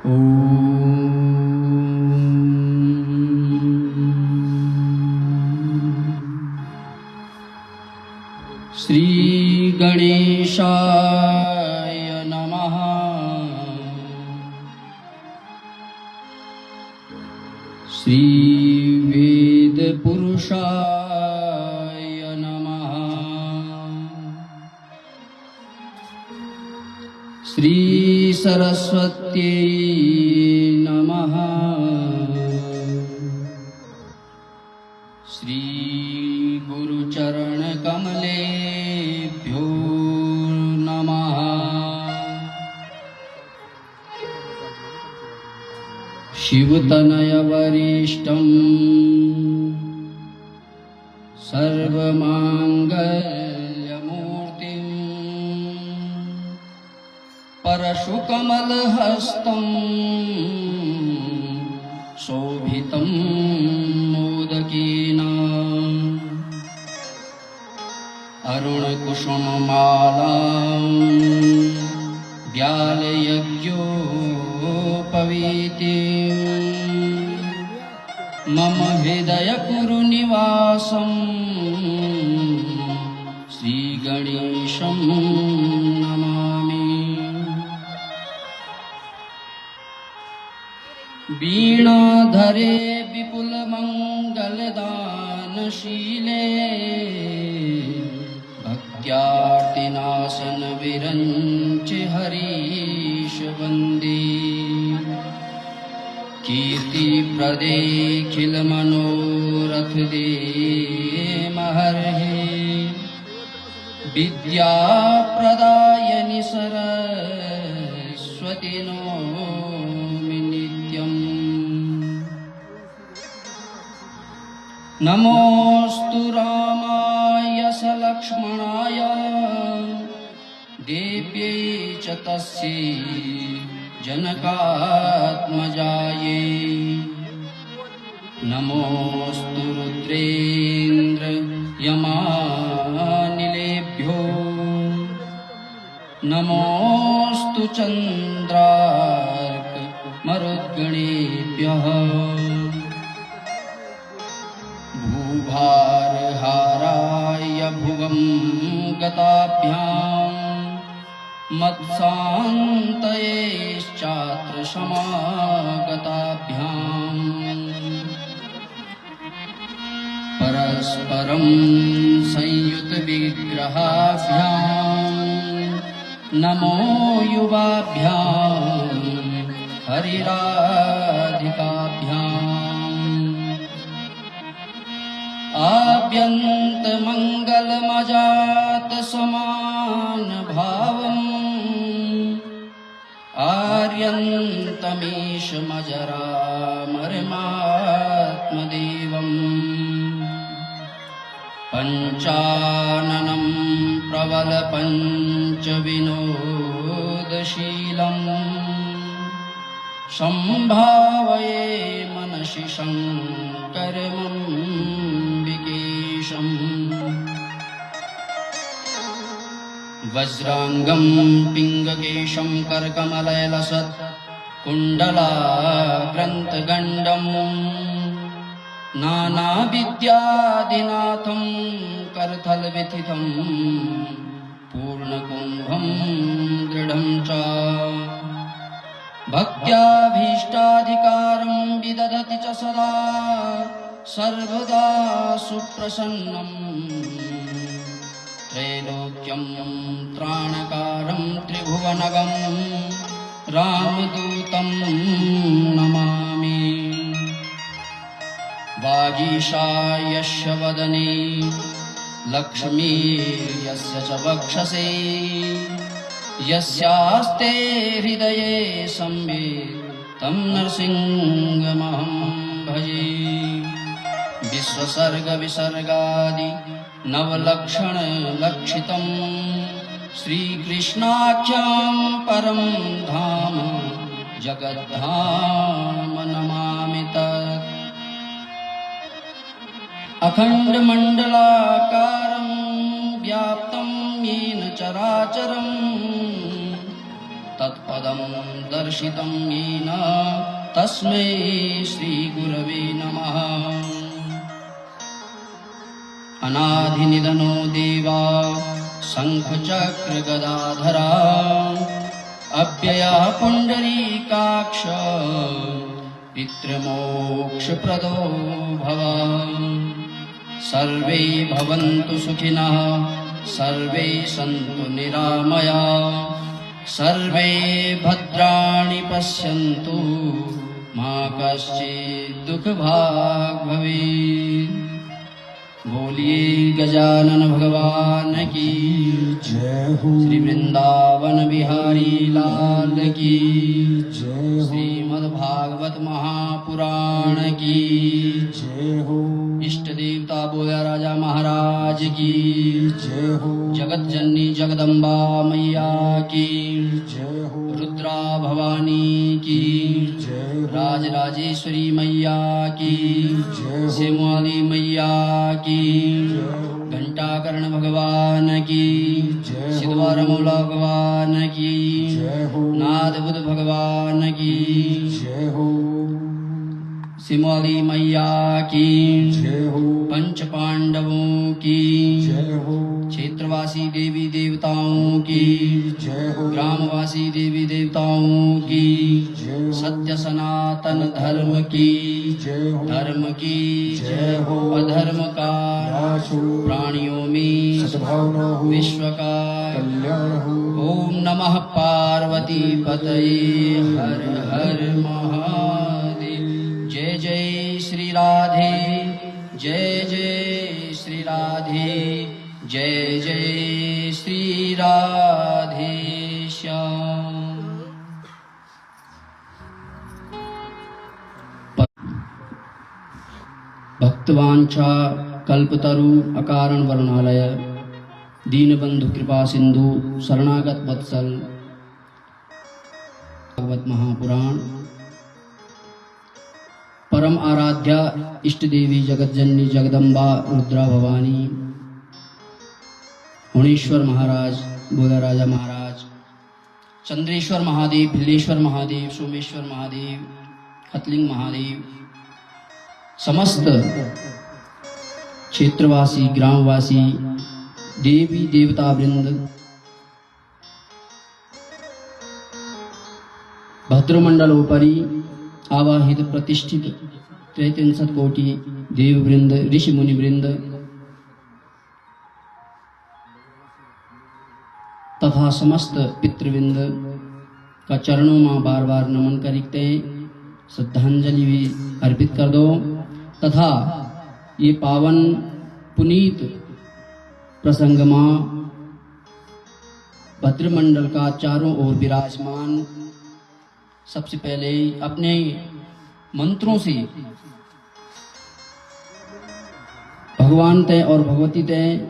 श्री गणेशाय नमः। श्री वेद पुरुषाय नमः। श्री सरस्वत्यै नमः। श्री गुरुचरण कमलेभ्यो नमः। शिवतनय वरिष्ठं सर्वमांगल्यमूर्तिं परशुकमलहस्तं शोभितं मोदकेन अरुणकुसुममालां व्यालयज्ञोपवीतिं मम हृदय कुरु निवासं श्रीगणेशं नमामि। वीणाधरे विपुलमङ्गलदानशीले भक्त्यार्तिनाशन विरञ्च हरीश वन्दे। कीर्तिप्रदेखिल मनोरथ दे महर्षि विद्याप्रदायनि सरस्वती नौमि नित्यम्। नमोऽस्तु रामाय सलक्ष्मणाय देव्यै च तस्यै जनकात्मजायै। नमोऽस्तु रुद्रेन्द्र यमानिलेभ्यो। नमोऽस्तु चन्द्रार्क मरुद्गणेभ्यः। भूभारहाराय भुवं गताभ्यां मत्सान्तयेश्चात्र समागताभ्यां। परस्परं संयुतविग्रहाभ्यां नमो युवाभ्यां हरिराधिकाभ्याम्। आभ्यन्तमङ्गलमजात समानभावम् आर्यन्तमीशमजरामरमात्मदेवम्। पञ्चाननं प्रबलपञ्चविनोदशीलम् सम्भावये मनसि शङ्करमम्बिकेशम्। वज्राङ्गं पिङ्गकेशं करकमलयलसत् कुण्डलाग्रन्थगण्डं नानाविद्यादिनाथं करतलविथितं पूर्णकुम्भं दृढं च। भक्त्याभीष्टाधिकारं विदधति च सदा सर्वदा सुप्रसन्नम्। त्रैलोक्यं त्राणकारं त्रिभुवनगं रामदूतं नमामि। वागीशायस्य वदने लक्ष्मीर्यस्य च वक्षसे यस्यास्ते हृदये संवित् तं नृसिंहमहं भजे। विश्वसर्गविसर्गादि नवलक्षणलक्षितं श्रीकृष्णाख्यं परं धाम जगद्धाम नमामि तत्। अखण्डमण्डलाकारं व्याप्तं येन चराचरं तत्पदं दर्शितं येन तस्मै श्रीगुरवे नमः। अनादिनिधनो देवा शङ्खचक्रगदाधरा अव्ययः पुण्डरीकाक्ष पितृमोक्षप्रदो भव। सर्वे भवन्तु सुखिनः सर्वे सन्तु निरामयाः सर्वे भद्राणि पश्यन्तु मा कश्चित् दुःखभाग् भवेत्। बोलिए गजानन भगवान की जय हो। श्री वृंदावन बिहारी लाल की जय हो। श्रीमद्भागवत महापुराण की जय हो। इष्ट देवता बोया राजा महाराज की जय हो। जगत जननी जगदम्बा मैया की जय हो। रुद्रा भवानी की जय हो। राजराजेश्वरी मैया की जय हो। सिमवाली मैया की, घंटाकर्ण भगवान की जय, सिद्धवारमौला भगवान की जय हो। नादबुद्ध भगवान की जय हो। सिमवाली मैया की जय हो। पंच पांडवों की जय हो। क्षेत्रवासी देवी देवताओं की जय हो। ग्रामवासी देवी देवताओं की जय हो। सत्य सनातन धर्म की जय हो। धर्म की जय हो। अधर्म का प्राणियों में सद्भावना हो। विश्व का कल्याण हो। ओम नमः पार्वती पतये हर हर महादेव। जय जय श्री राधे जय जय श्री राधे जय जय श्री राधे श्याम। भक्तवांछा कल्पतरु अकारण वर्णालय दीनबंधु कृपा सिंधु शरणागत वत्सल भागवत महापुराण। परम आराध्या इष्ट देवी जगत जननी जगदम्बा रुद्रा भवानी, हुणेश्वर महाराज, बोधा राजा महाराज, चंद्रेश्वर महादेव, भिल्लेश्वर महादेव, सोमेश्वर महादेव, खतलिंग महादेव, समस्त क्षेत्रवासी ग्रामवासी देवी देवता वृंद, भद्रमंडलोपरि आवाहित प्रतिष्ठित 33 कोटि देव वृंद, ऋषि मुनि वृंद तथा समस्त पितृवृंद का चरणों में बार बार नमन करते श्रद्धांजलि भी अर्पित कर दो। तथा ये पावन पुनीत प्रसंग में भद्रमंडल का चारों ओर विराजमान सबसे पहले अपने मंत्रों से भगवान तय और भगवती तय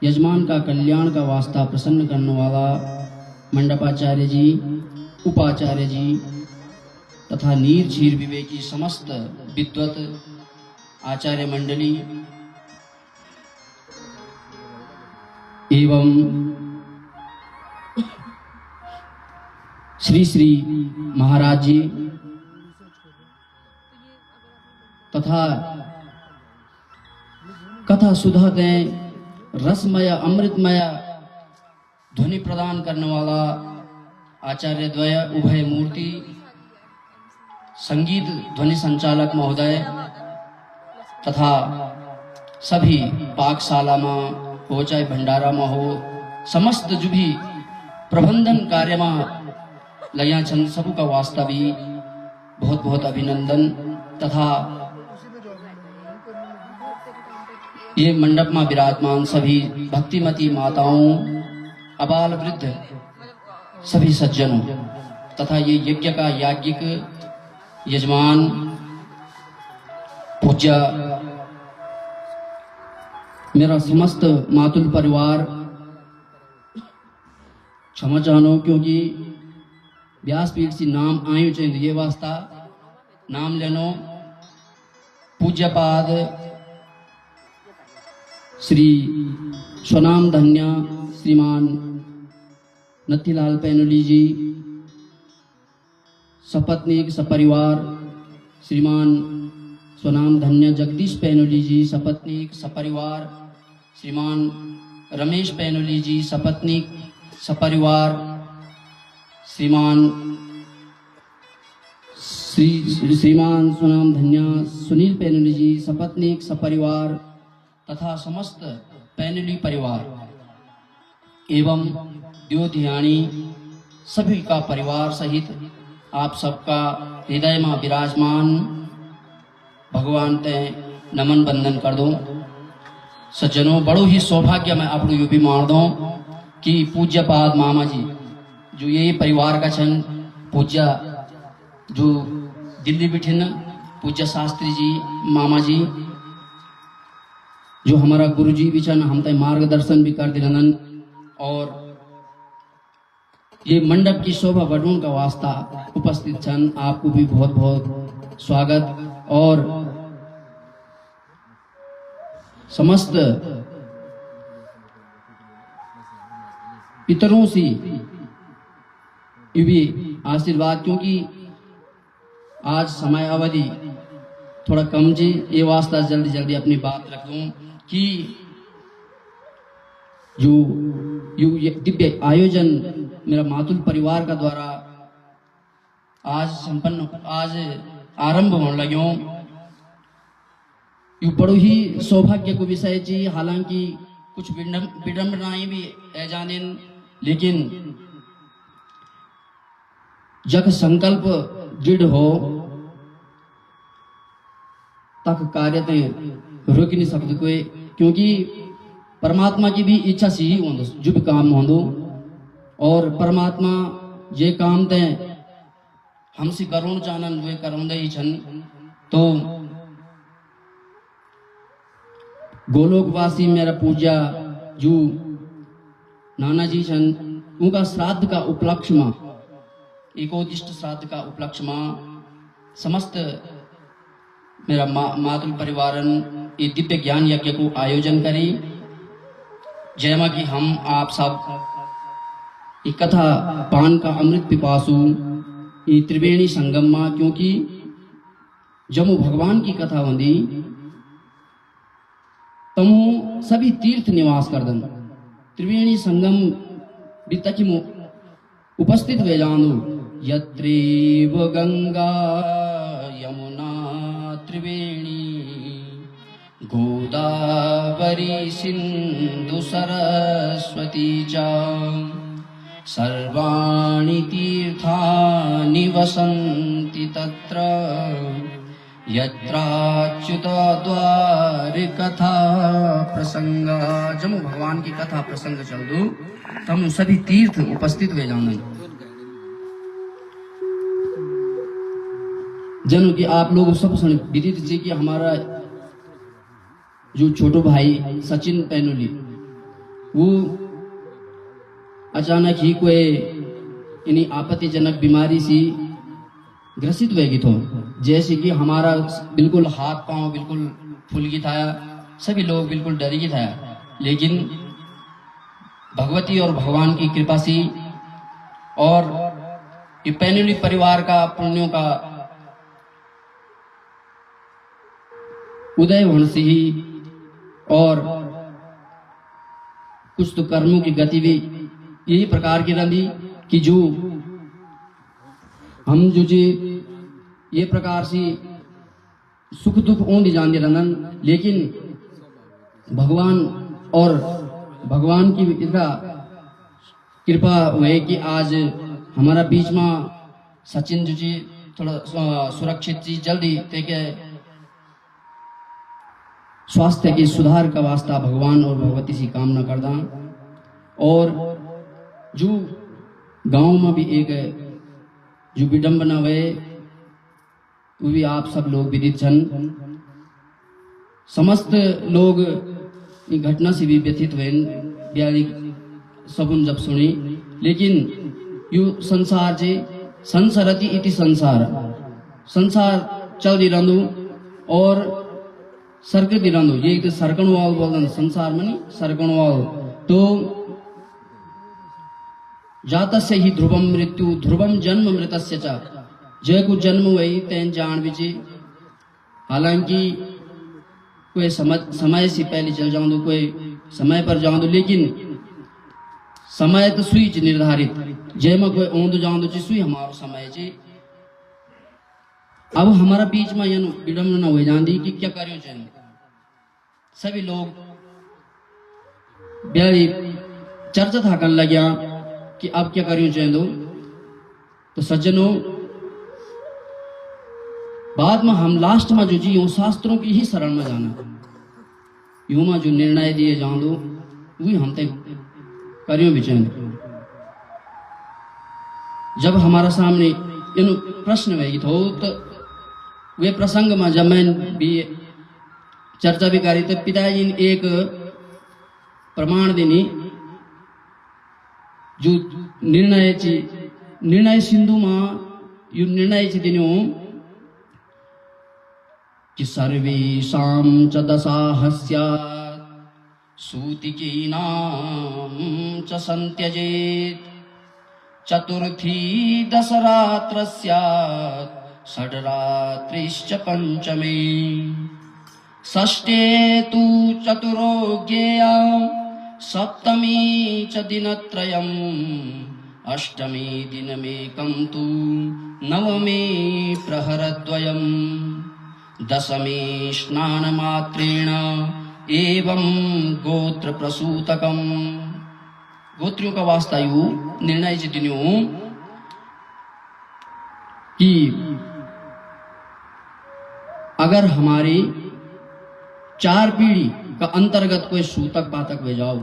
यजमान का कल्याण का वास्ता प्रसन्न करने वाला मंडपाचार्य जी, उपाचार्य जी तथा नीर क्षीर विवेकी समस्त विद्वत आचार्य मंडली एवं श्री श्री महाराज जी तथा कथा सुधा दें रसमय अमृतमय ध्वनि प्रदान करने वाला आचार्य द्वय उभय मूर्ति संगीत ध्वनि संचालक महोदय तथा सभी पाकशाला में हो चाहे भंडारा में हो समस्त जो भी प्रबंधन कार्य में लया छन सबू का वास्ता भी बहुत बहुत अभिनंदन। तथा ये मंडप में विराजमान सभी भक्तिमती माताओं, अबाल वृद्ध सभी सज्जनों तथा ये यज्ञ का याज्ञिक यजमान पूज्य मेरा समस्त मातुल परिवार क्षमा चाहनो क्योंकि व्यासपीठ से नाम आयु चाहिए ये वास्ता नाम लेनो पूज्यपाद श्री स्वनाम धन्य श्रीमान नथीलाल पैनुली जी, सपत्नीक सपरिवार श्रीमान स्वनाम धन्य जगदीश पैनुली जी, सपत्नीक सपरिवार श्रीमान रमेश पैनुली जी, सपत्नीक सपरिवार श्रीमान श्रीमान स्वनाम धन्य सुनील पैनुली जी, सपत्नीक सपरिवार तथा समस्त पैनुली परिवार एवं द्योधियाणी सभी का परिवार सहित आप सबका हृदय में विराजमान भगवान ते नमन बंदन कर दो। सज्जनों, बड़ो ही सौभाग्य मैं आप लोग भी मार दो कि पूज्यपाद मामा जी जो ये परिवार का छन, पूज्य जो दिल्ली बिठिन पूज्य शास्त्री जी मामा जी जो हमारा गुरु जी भी छन, हम तय मार्गदर्शन भी कर दिलन और ये मंडप की शोभा बढ़ाने का वास्ता उपस्थित छन। आपको भी बहुत बहुत स्वागत और समस्त पितरों से ये भी आशीर्वाद, क्योंकि आज समय अवधि थोड़ा कम जी, ये वास्ता जल्दी जल्दी अपनी बात रख दूं कि जो ये दिव्य आयोजन मेरा मातुल परिवार का द्वारा आज आरंभ होने लग्यो, यू बड़ो ही सौभाग्य को विषय जी। हालांकि कुछ विडंबनाएं भी है जानिन, लेकिन जब संकल्प दृढ़ हो तक कार्य ते रोक नहीं सकते कोई, क्योंकि परमात्मा की भी इच्छा से ही होंदो जो भी काम होंदो और परमात्मा जे काम ते हमसे करुण चानन वे करुण ही छन। तो गोलोकवासी मेरा पूजा जो नाना जी छन, उनका श्राद्ध का उपलक्ष्य में एकोदिष्ट श्राद्ध का उपलक्ष्य में समस्त मेरा मातृ परिवारन ये दिव्य ज्ञान यज्ञ को आयोजन करी, जयमा कि हम आप सब ये कथा पान का अमृत पिपासु ये त्रिवेणी संगम में, क्योंकि जमु भगवान की कथा होंदी तमु सभी तीर्थ निवास कर दन। त्रिवेणी संगम भी तक उपस्थित वे जानो, यत्रेव गंगा यमुना त्रिवेणी गोदावरी सिंधु सरस्वती च सर्वाणि तीर्थानि वसन्ति तत्र यत्राच्युत द्वार कथा प्रसंग। जब भगवान की कथा प्रसंग चल दो तम सभी तीर्थ उपस्थित हुए जाने। जन कि आप लोग सब विदित जी कि हमारा जो छोटो भाई सचिन पैनुली वो अचानक ही कोई इन्हीं आपत्तिजनक बीमारी से ग्रसित हुए थो, जैसे कि हमारा बिल्कुल हाथ पांव बिल्कुल फूल गई था, सभी लोग बिल्कुल डर गए था, लेकिन भगवती और भगवान की कृपा से और ये पैनुली परिवार का पुण्यों का उदय होने से ही और कुछ तो कर्मों की गति भी यही प्रकार की रही कि जो हम जो जी ये प्रकार से सुख दुख ओंदी जान रनन, लेकिन भगवान और भगवान की इतना कृपा हुए कि आज हमारा बीच में सचिन जी थोड़ा सुरक्षित जी जल्दी तेके स्वास्थ्य के सुधार का वास्ता भगवान और भगवती से कामना करदा। और जो गांव में भी एक जो विडंबना हुए वो भी आप सब लोग विदित छन, समस्त लोग इस घटना से भी व्यथित हुए ब्याली सबुन जब सुनी, लेकिन यू संसार जे संसारति इति संसार चल रही रंदु और सर्क भी रंदु, ये तो सरकण वाल बोलन संसार में नहीं सरकण वाल। तो जातस्य ही ध्रुवम मृत्यु ध्रुवम जन्म मृतस्य च। जय को जन्म वही तैन जान बिचे। हालांकि कोई समय से पहले चल जाऊं तो कोई समय पर जाऊं, लेकिन समय तो सुई च निर्धारित। जय में कोई ओंद जाऊं तो सुई हमारो समय चे। अब हमारा बीच में यन विडम्बना हो जाती कि क्या करियो चाहिए। सभी लोग बड़ी चर्चा था कर लग्या कि अब क्या करियो चाहिए। तो सज्जनों, बाद में हम लास्ट में जो जी शास्त्रों की ही शरण में जाना, यूं में जो निर्णय दिए जान दो वही हम तक करियो भी चाहिए। जब हमारा सामने इन प्रश्न वही तो वे प्रसंग में जब मैं भी चर्चा भी करी तो पिताजी ने एक प्रमाण देनी जो निर्णय सिंधु में यु निर्णय दिनो कि सर्वेषां च दशाहस्या सूतिकीनां च संत्यजेत्। चतुर्थी दशरात्रस्यात् षड्रात्रिश्च पंचमे। षष्ठे तु चतुरो ज्ञेया सप्तमी च दिनत्रयम्। अष्टमी दिनमेकं तु नवमे प्रहरद्वयम्। दशमी स्नानमात्रेण एवं गोत्र प्रसूतकम्। गोत्रियों का वास्ता यू निर्णय जितन्यू कि अगर हमारी 4 पीढ़ी का अंतर्गत कोई सूतक पातक वे जाओ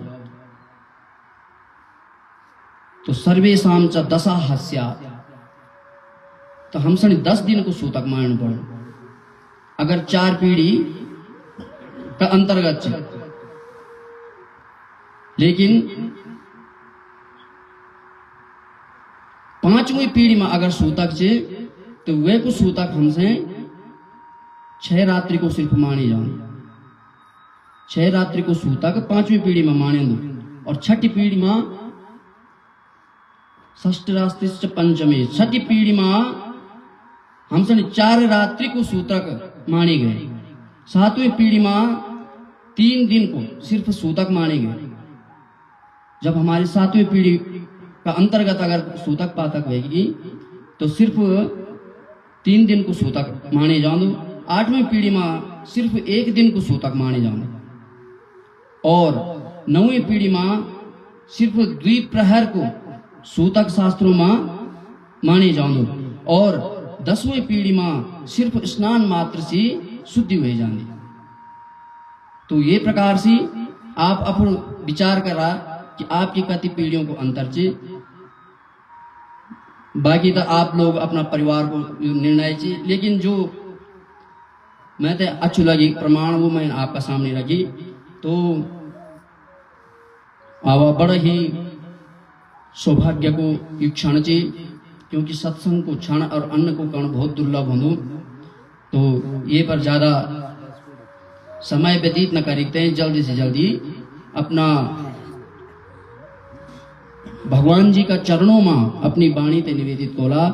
तो सर्वेषां च दशाहस्या, तो हम सनी 10 दिन को सूतक मानना पड़े। अगर 4 पीढ़ी का अंतर्गत है, लेकिन 5वीं पीढ़ी में अगर सूतक छे तो वे को सूतक हमसे 6 रात्रि को सिर्फ माने जाओ। 6 रात्रि को सूतक 5वीं पीढ़ी में माने दो। और 6ठी पीढ़ी में षष्ठ रात्रि पंचमी, 6ठी पीढ़ी में हमसे 4 रात्रि को सूतक माने गए। 7वीं पीढ़ी में 3 दिन को सिर्फ सूतक माने गए। जब हमारी 7वीं पीढ़ी का अंतर्गत अगर सूतक पातक होगी तो सिर्फ 3 दिन को सूतक माने जाऊं। 8वीं पीढ़ी में सिर्फ 1 दिन को सूतक माने जाऊं। और 9वीं पीढ़ी में सिर्फ द्विप्रहर को सूतक शास्त्रों में माने जाऊं। और 10वीं पीढ़ी में सिर्फ स्नान मात्र से शुद्धि हो जाती। तो ये प्रकार से आप अपन विचार कर रहा कि आपकी कति पीढ़ियों को अंतर चे। बाकी तो आप लोग अपना परिवार को निर्णय चे, लेकिन जो मैं तो अच्छी लगी प्रमाण वो मैं आपका सामने रखी। तो आवा बड़ा ही सौभाग्य को ये क्षण चे, क्योंकि सत्संग को क्षण और अन्न को कर्ण बहुत दुर्लभ हो। तो ये पर ज्यादा समय व्यतीत न करते हैं, जल्दी से जल्दी अपना भगवान जी का चरणों में अपनी वाणी ते निवेदित कोला।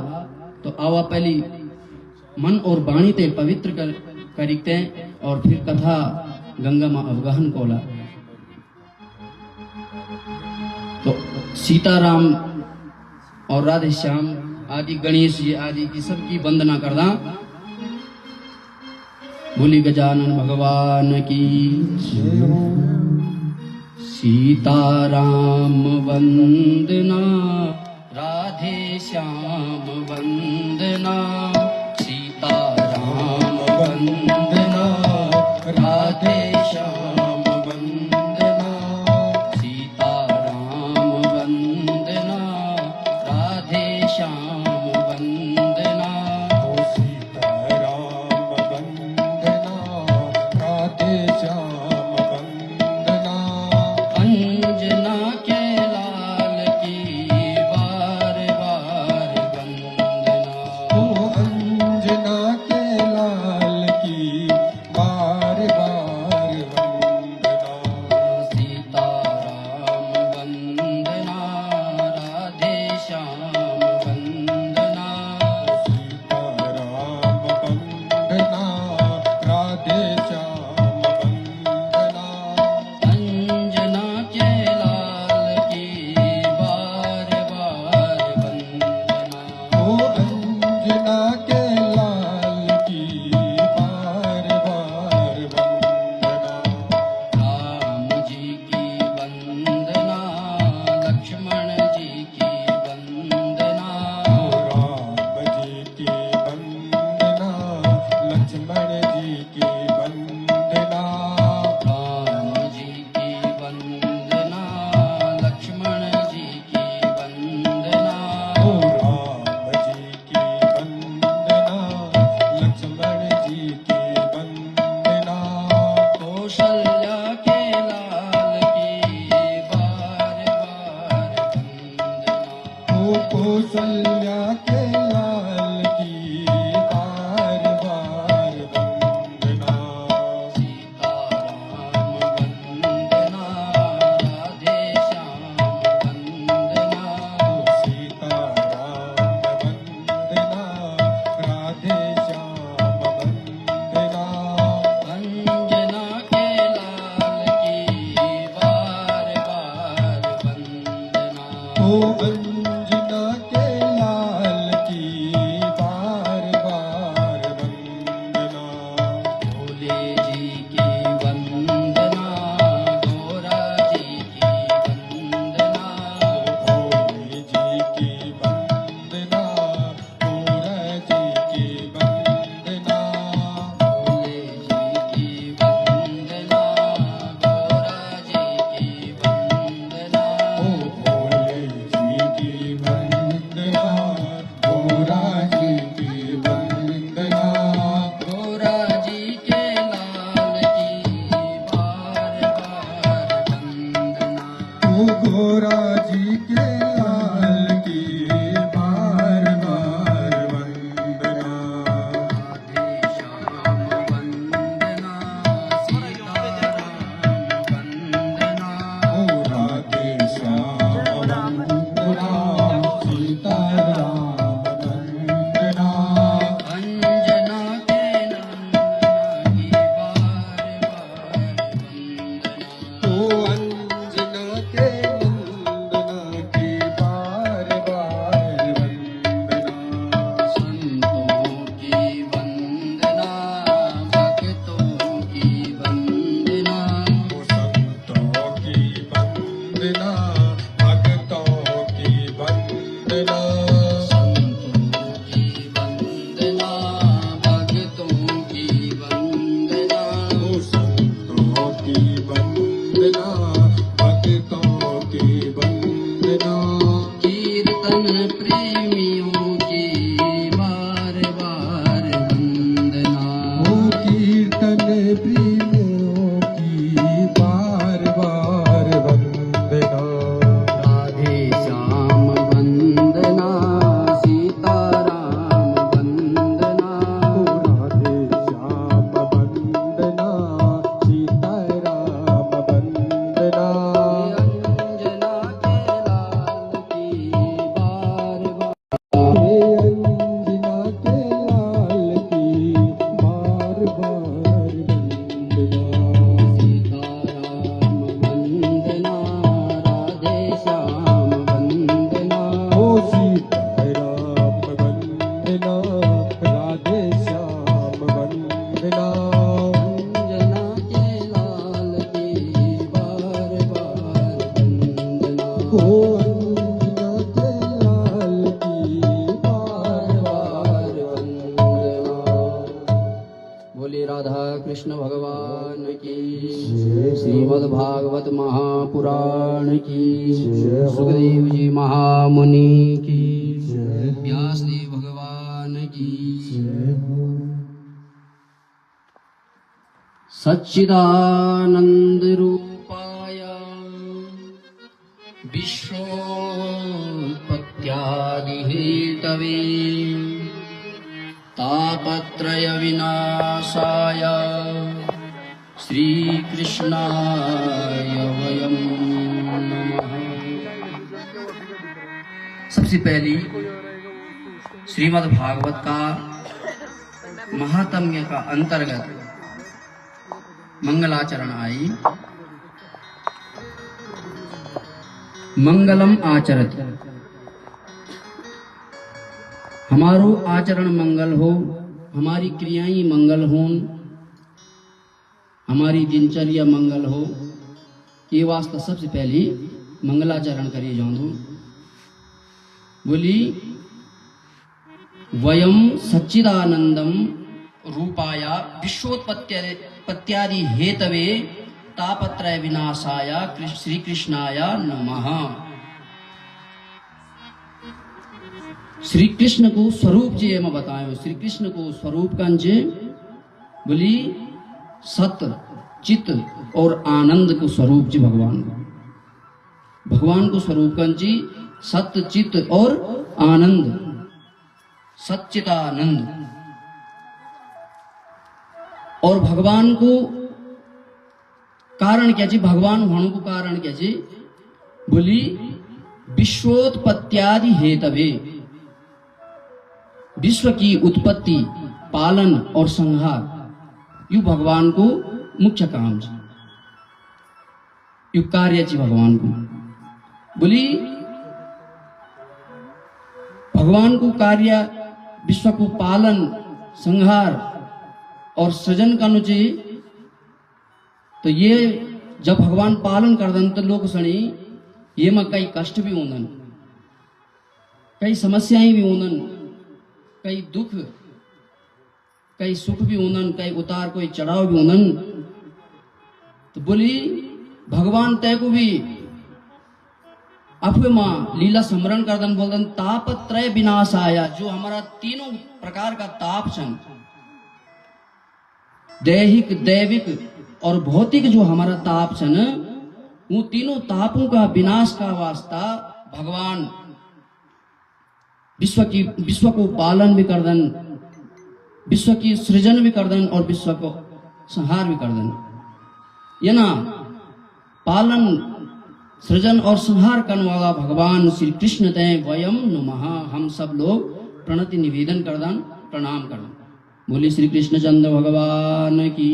तो आवा पहली मन और वाणी ते पवित्र करते हैं और फिर कथा गंगा में अवगाहन कोला। तो सीताराम और राधे श्याम आदि गणेश जी आदि की सबकी वंदना करदा। बोली गजानन भगवान की सीताराम वंदना राधे श्याम वंदना। सीताराम वंदना राधे श्याम वंदना। सीताराम वंदना राधे श्याम वंदना। सीताराम वंदना राधे श्याम वंदना। अंजना के लाल की बार बार वंदना। गोरा जी की वंदना, गोरा जी के लाल की बार बार वंदना। ओ गोरा जी के लाल की बार बार वंदना। राधे श्याम वंदना, सीताराम वंदना। ओ राधे श्याम वंदना, सीताराम वंदना। अंजना के नंदना की बार बार वंदना। ओ अंजना के नंदना की बार बार वंदना। संतों की वंदना, भक्तों की वंदना। ओ संतों की वंदना, भक्तों की वंदना। संतों की वंदना, भक्तों की वंदना। ओ संतों की वंदना, भक्तों की वंदना। कीर्तन प्रेमियों की बार बार वंदना। ओ कीर्तन प्रेमियों की बार बार वंदना। राधे श्याम वंदना, सीताराम वंदना। ओ राधे श्याम वंदना, सीताराम वंदना। अंजना के लाल की बार बार। हे अंजना के लाल की बार बार वंदना। सीताराम वंदना, राधे श्याम वंदना। ओ सीताराम वंदना, राधे श्याम वंदना। अंजना के लाल की बार बार वंदना। ओ अंजना के लाल की बार बार वंदना। बोले राधा कृष्ण भगवान की, श्रीमद् भागवत महापुराण की, सुखदेव जी महामुनि की, व्यासदेव भगवान की। सच्चिदानंद रूपाय विश्वोत्पत्त्यादि हेतवे तापत्रय विनाशाय श्रीकृष्णाय वयं नमः। सबसे पहली श्रीमद् भागवत का महात्म्य का अंतर्गत मंगलाचरण आई। मंगलम आचरत, हमारो आचरण मंगल हो, हमारी क्रियाएं मंगल हों, हमारी दिनचर्या मंगल हो, ये वास्ते सबसे पहले मंगलाचरण करिए जाऊँ। बोली वयम सच्चिदानंदम रूपाया विश्वोत्पत्त्यादि हेतवे तापत्रय विनाशाय श्री कृष्णाय नमः। श्री कृष्ण को स्वरूप जी मैं बतायो। श्री कृष्ण को स्वरूप कंजे बोली सत्य चित्त और आनंद को स्वरूप जी भगवान को। भगवान को स्वरूप कंजी सत्य चित्त और आनंद, सच्चिदानंद। और भगवान को कारण क्या जी, भगवान होने को कारण क्या जी, बोली विश्वोत्पत्त्यादि हेतवे, विश्व की उत्पत्ति पालन और संहार यू भगवान को मुख्य काम जी, यू कार्य जी भगवान को। बोली भगवान को कार्य विश्व को पालन संहार और सृजन करना चाहिए। तो ये जब भगवान पालन कर दन तो लोग सणी ये में कई कष्ट भी होंदन, कई समस्याएं भी होंदन, कई दुख कई सुख भी होंदन, कई उतार कोई चढ़ाव भी होंदन। तो बोली भगवान तय को भी अफवे मां लीला स्मरण करदन बोलदन तापत्रय विनाश आया। जो हमारा तीनों प्रकार का ताप छन, दैहिक, दैविक और भौतिक जो हमारा ताप छन, वो तीनों तापों का विनाश का वास्ता भगवान विश्व को पालन भी करदन, विश्व की सृजन भी करदन और विश्व को संहार भी करदन। ये ना पालन, सृजन और संहार करने वाला भगवान श्री कृष्ण ते वयम नमः, हम सब लोग प्रणति निवेदन करदन, प्रणाम करदन। बोले श्री कृष्णचंद्र भगवान की।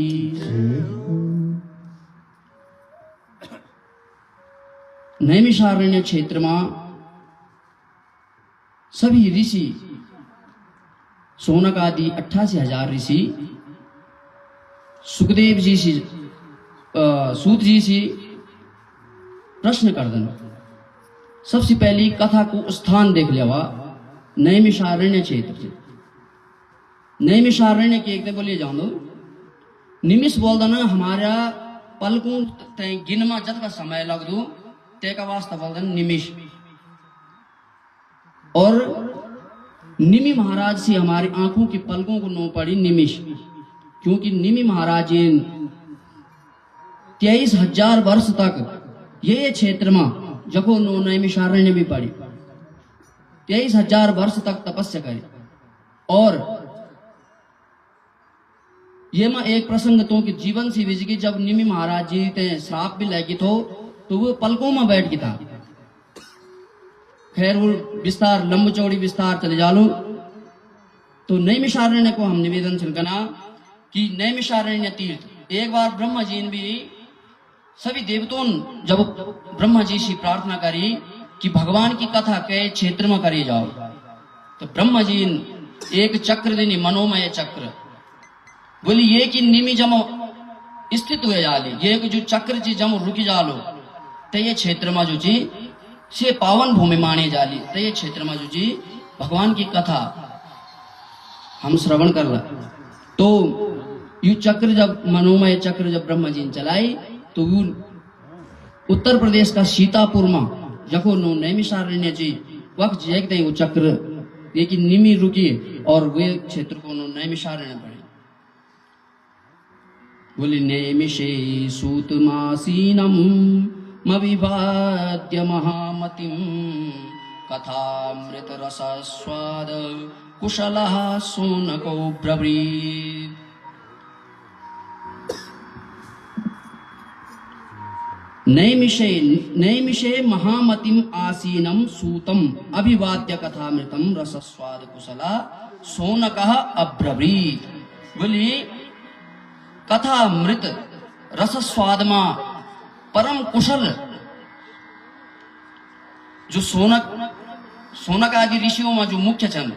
नैमिषारण्य क्षेत्र में सभी ऋषि, सोनक आदि 88,000 ऋषि, सुखदेव जी से सूत जी से प्रश्न करदन। सबसे पहली कथा को स्थान देख लेवा नैमिषारण्य क्षेत्र से। नैमिषारण्य के एक बोलिए जान दो निमिष बोल देना हमारा पलकों ते गिनमा जत का समय लग दो ते का वास्ता बोल देना निमिष। और निमि महाराज से हमारी आंखों की पलकों को नो पड़ी निमिष, क्योंकि निमि महाराज 23,000 वर्ष तक ये क्षेत्र में जको नो नैमिषारण्य भी पड़ी, 23,000 वर्ष तक तपस्या करी। और ये में एक प्रसंग तो कि जीवन से विजय की जब निमि महाराज जी ते श्राप भी लगी तो वो पलकों में बैठ गया था। खैर वो विस्तार लंब चौड़ी विस्तार चले जालो। तो नैमिषारण्य को हम निवेदन करना कि नैमिषारण्य तीर्थ एक बार ब्रह्मा जी ने भी सभी देवताओं जब ब्रह्मा जी से प्रार्थना करी कि भगवान की कथा के क्षेत्र में करी जाओ, तो ब्रह्मा जी एक चक्र देनी, मनोमय चक्र बोली ये कि निमि जम स्थित हुए जाले, ये जो चक्र जी जम रुकी जालो तो ये क्षेत्र में जो जी से पावन भूमि माने जाली, तो ये क्षेत्र में जो जी भगवान की कथा हम श्रवण कर ला। तो यू चक्र जब मनोमय चक्र जब ब्रह्मा जी ने चलाई तो वो उत्तर प्रदेश का सीतापुर में जको नो नैमिषारण्य जी वक्त देखते वो चक्र ये कि निमि रुकी और वे क्षेत्र को नो नैमिषारण्य पड़े। बोले नैमिषे सूतमासीनम मविवाद्य महामतिम कथामृत रसस्वाद कुशलः सोनको ब्रवीत्। नैमिषे महामतिम आसीनम सूतम अभिवाद्य कथामृतम रसस्वाद कुशलः सोनकः अब्रवीत्। बोली कथामृत रसस्वाद में परम कुशल जो सोनक आदि ऋषियों में जो मुख्य छन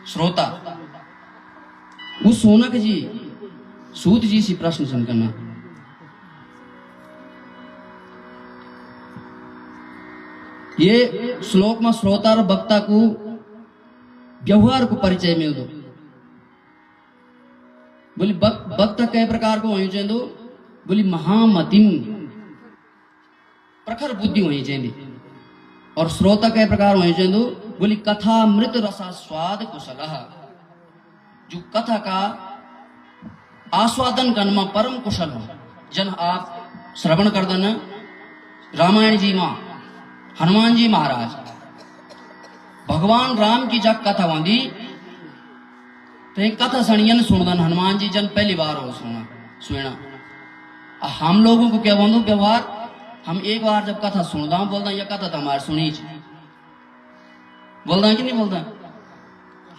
श्रोता, वो सोनक जी सूत जी से प्रश्न सन करना। ये श्लोक में श्रोता और वक्ता को व्यवहार को परिचय मिल दो। बोली वक्ता कई प्रकार को होनी चाहिए, बोली महामतिम प्रखर बुद्धि होनी चाहिए, और श्रोता कई प्रकार होनी चाहिए, बोली कथा मृत रसा स्वाद कुशलः जो कथा का आस्वादन करने में परम कुशल हो। जन आप श्रवण कर देना रामायण जी में हनुमान जी महाराज भगवान राम की जब कथा होंगी तो एक कथा सणियन सुनदन हनुमान जी जन पहली बार हो सुना। हम लोगों को क्या बोलो व्यवहार, हम एक बार जब कथा सुनता हूं बोलता यह कथा तो हमारे सुनी बोलता कि नहीं बोलता।